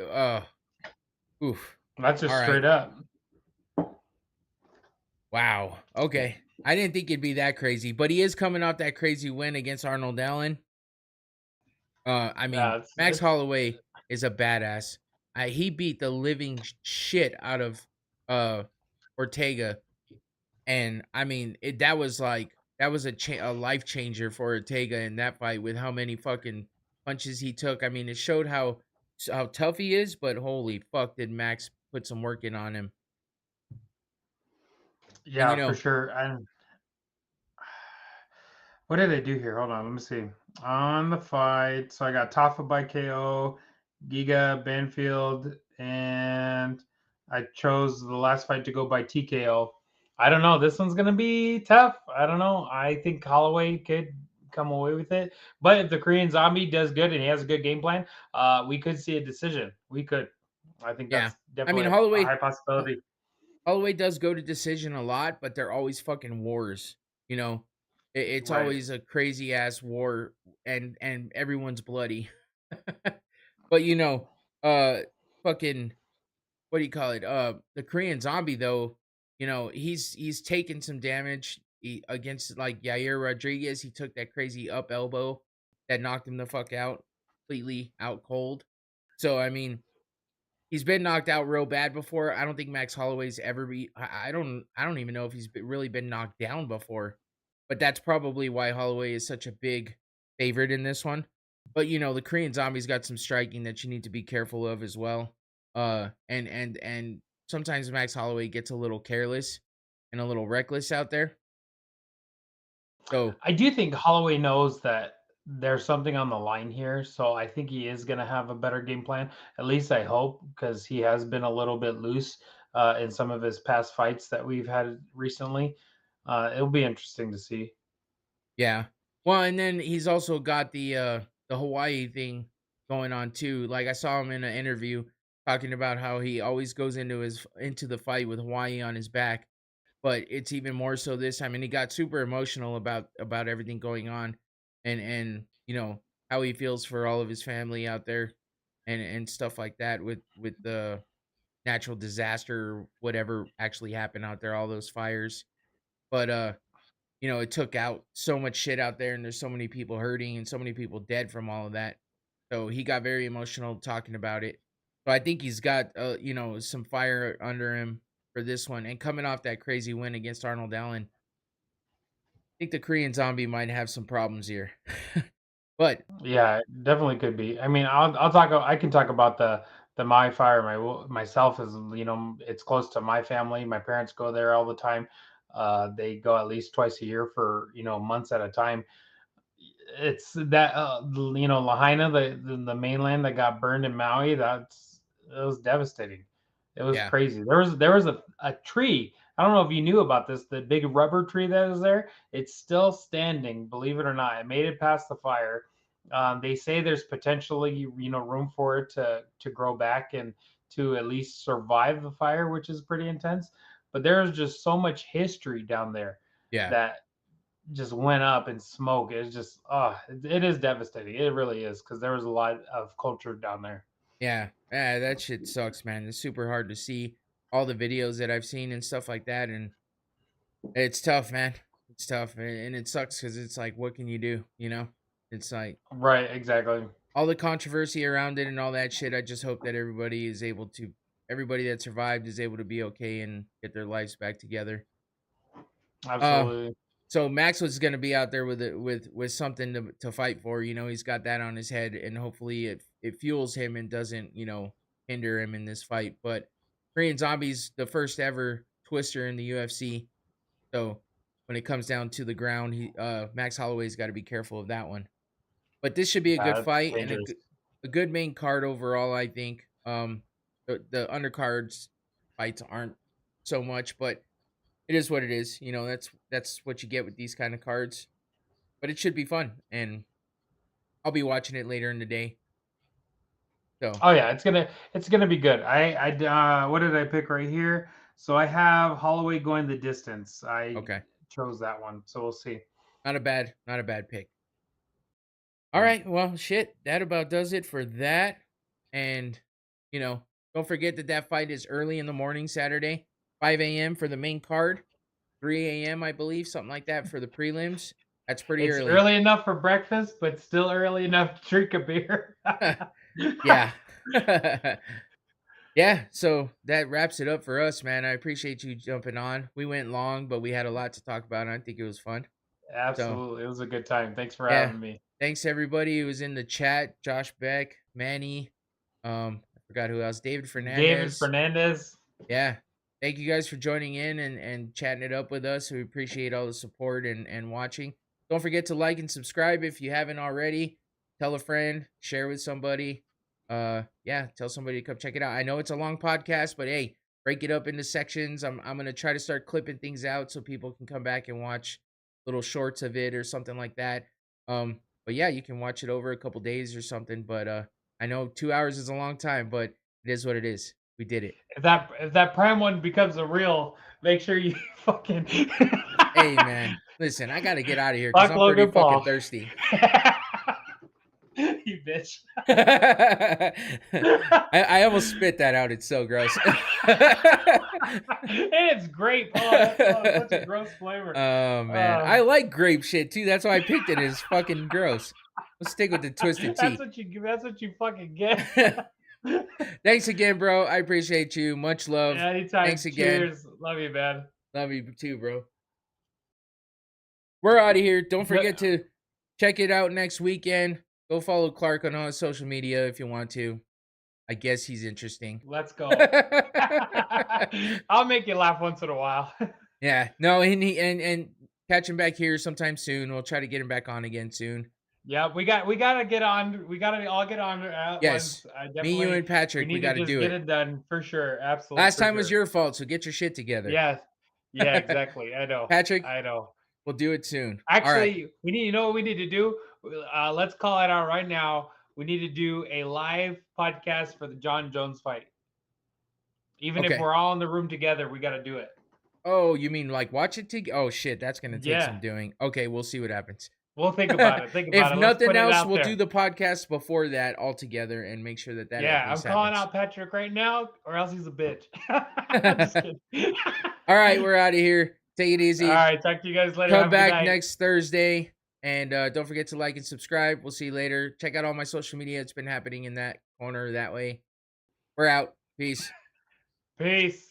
oof. That's All just right. straight up. Wow. Okay. I didn't think it'd be that crazy, but he is coming off that crazy win against Arnold Allen. I mean, Yeah, Max it's Holloway is a badass. He beat the living shit out of uh Ortega, and I mean, that was a life changer for Ortega in that fight with how many fucking punches he took. I mean, it showed how tough he is, but holy fuck, did Max put some work in on him? And yeah for sure. And what did I do here? Hold on, let me see. On the fight, so I got Tafa by KO, Giga Banfield, and I chose the last fight to go by TKO. I don't know. This one's gonna be tough. I don't know. I think Holloway could come away with it, but if the Korean Zombie does good and he has a good game plan, we could see a decision. We could. I think yeah, that's I mean definitely a high Holloway. possibility. Holloway does go to decision a lot, but they're always fucking wars. You know, it's Right. always a crazy ass war, and everyone's bloody. But uh, fucking what do you call it? The Korean Zombie though, he's taken some damage against like Yair Rodriguez. He took that crazy up elbow that knocked him the fuck out, completely out cold. So I mean, he's been knocked out real bad before. I don't think Max Holloway's ever be. I don't even know if really been knocked down before. But that's probably why Holloway is such a big favorite in this one. But the Korean Zombie's got some striking that you need to be careful of as well. And sometimes Max Holloway gets a little careless and a little reckless out there. So I do think Holloway knows that there's something on the line here, so I think he is going to have a better game plan. At least I hope, because he has been a little bit loose in some of his past fights that we've had recently. It'll be interesting to see. yeah. Well, and then he's also got the Hawaii thing going on too. Like I saw him in an interview talking about how he always goes into the fight with Hawaii on his back, but it's even more so this time. And he got super emotional about everything going on, and how he feels for all of his family out there, and stuff like that with the natural disaster or whatever actually happened out there, all those fires. But it took out so much shit out there, and there's so many people hurting and so many people dead from all of that. So he got very emotional talking about it. So I think he's got some fire under him for this one, and coming off that crazy win against Arnold Allen, I think the Korean Zombie might have some problems here. But Yeah, it definitely could be. I mean, I'll talk. I can talk about the my fire myself is it's close to my family. My parents go there all the time. They go at least twice a year for months at a time. It's that Lahaina, the mainland that got burned in Maui. It was devastating. It was Yeah. crazy. There was a tree. I don't know if you knew about this. The big rubber tree that was there. It's still standing. Believe it or not, it made it past the fire. They say there's potentially room for it to grow back and to at least survive the fire, which is pretty intense. But there's just so much history down there Yeah. that just went up in smoke. It's just it is devastating. It really is because there was a lot of culture down there. Yeah. Yeah, that shit sucks, man. It's super hard to see all the videos that I've seen and stuff like that, and it's tough, man. It's tough, and it sucks because it's like, what can you do? You know, it's like Right, exactly. all the controversy around it and all that shit. I just hope that everybody that survived is able to be okay and get their lives back together. Uh, Absolutely. so Max was going to be out there with something to fight for. You know, he's got that on his head, and hopefully it fuels him and doesn't hinder him in this fight. But Korean Zombie's the first ever twister in the UFC, so when it comes down to the ground, he Max Holloway's got to be careful of that one. But this should be a good That's fight and dangerous. a good main card overall, I think. The undercards fights aren't so much, but it is what it is. You know, that's what you get with these kind of cards. But it should be fun, and I'll be watching it later in the day. So, Oh yeah, it's gonna be good. What did I pick right here? So I have Holloway going the distance. I okay. chose that one, so we'll see. Not a bad pick. All Mm. right, well, shit, that about does it for that. And, you know, don't forget that fight is early in the morning Saturday, 5 a.m. for the main card, 3 a.m. I believe, something like that for the prelims. That's pretty It's early. early enough for breakfast, but still early enough to drink a beer. Yeah. Yeah, so that wraps it up for us, man. I appreciate you jumping on. We went long, but we had a lot to talk about, and I think it was fun. So, Absolutely, it was a good time. Thanks for yeah. having me. Thanks everybody who was in the chat. Josh Beck, Manny, I forgot who else. David David Fernandez. Fernandez. Yeah. Thank you guys for joining in and chatting it up with us. We appreciate all the support and watching. Don't forget to like and subscribe if you haven't already. Tell a friend, share with somebody. Yeah, tell somebody to come check it out. I know it's a long podcast, but hey, break it up into sections. I'm gonna try to start clipping things out so people can come back and watch little shorts of it or something like that. But yeah, you can watch it over a couple days or something. But I know 2 hours is a long time, but it is what it is. We did it. If that Prime one becomes a real, make sure you fucking Hey, man. Listen, I gotta get out of here because fuck I'm pretty Logan fucking Paul. thirsty. You bitch. I almost spit that out. It's so gross. And it's grape. That's such a gross flavor. Oh man, Uh, I like grape shit too. That's why I picked it. It's fucking gross. Let's stick with the twisted that's tea. what you. That's what you fucking get. Thanks again, bro. I appreciate you. Much love. Anytime. Thanks again. Cheers. Love you, man. Love you too, bro. We're out of here. Don't forget to check it out next weekend. Go follow Clark on all his social media if you want to. I guess he's interesting. Let's go. I'll make you laugh once in a while. Yeah. No, and catch him back here sometime soon. We'll try to get him back on again soon. Yeah, we gotta get on. We gotta all get on at Yes. once. I Me, you, definitely. and We Patrick, we need to got to just do get it. it done for sure. Absolutely, Last for time was sure. your fault, so get your shit together. Yeah, yeah, exactly. I know. Patrick, I know. we'll do it soon. All right. Actually, we need. You know what we need to do? Let's call it out right now. We need to do a live podcast for the John Jones fight. Even if Okay. we're all in the room together, we got to do it. Oh, you mean like watch it together? Oh shit, that's gonna take Yeah, some doing. Okay, we'll see what happens. we'll think about it. Think If about it. Let's nothing put it else, out we'll do there. the podcast before that all together and make sure that at Yeah, I'm least calling happens. out Patrick right now, or else he's a bitch. I'm just kidding. All right, we're out of here. Take it All easy. right, talk to you guys later. Come Have a good back night. next Thursday. And don't forget to like and subscribe. We'll see you later. Check out all my social media. It's been happening in that corner that way. We're out. Peace. Peace.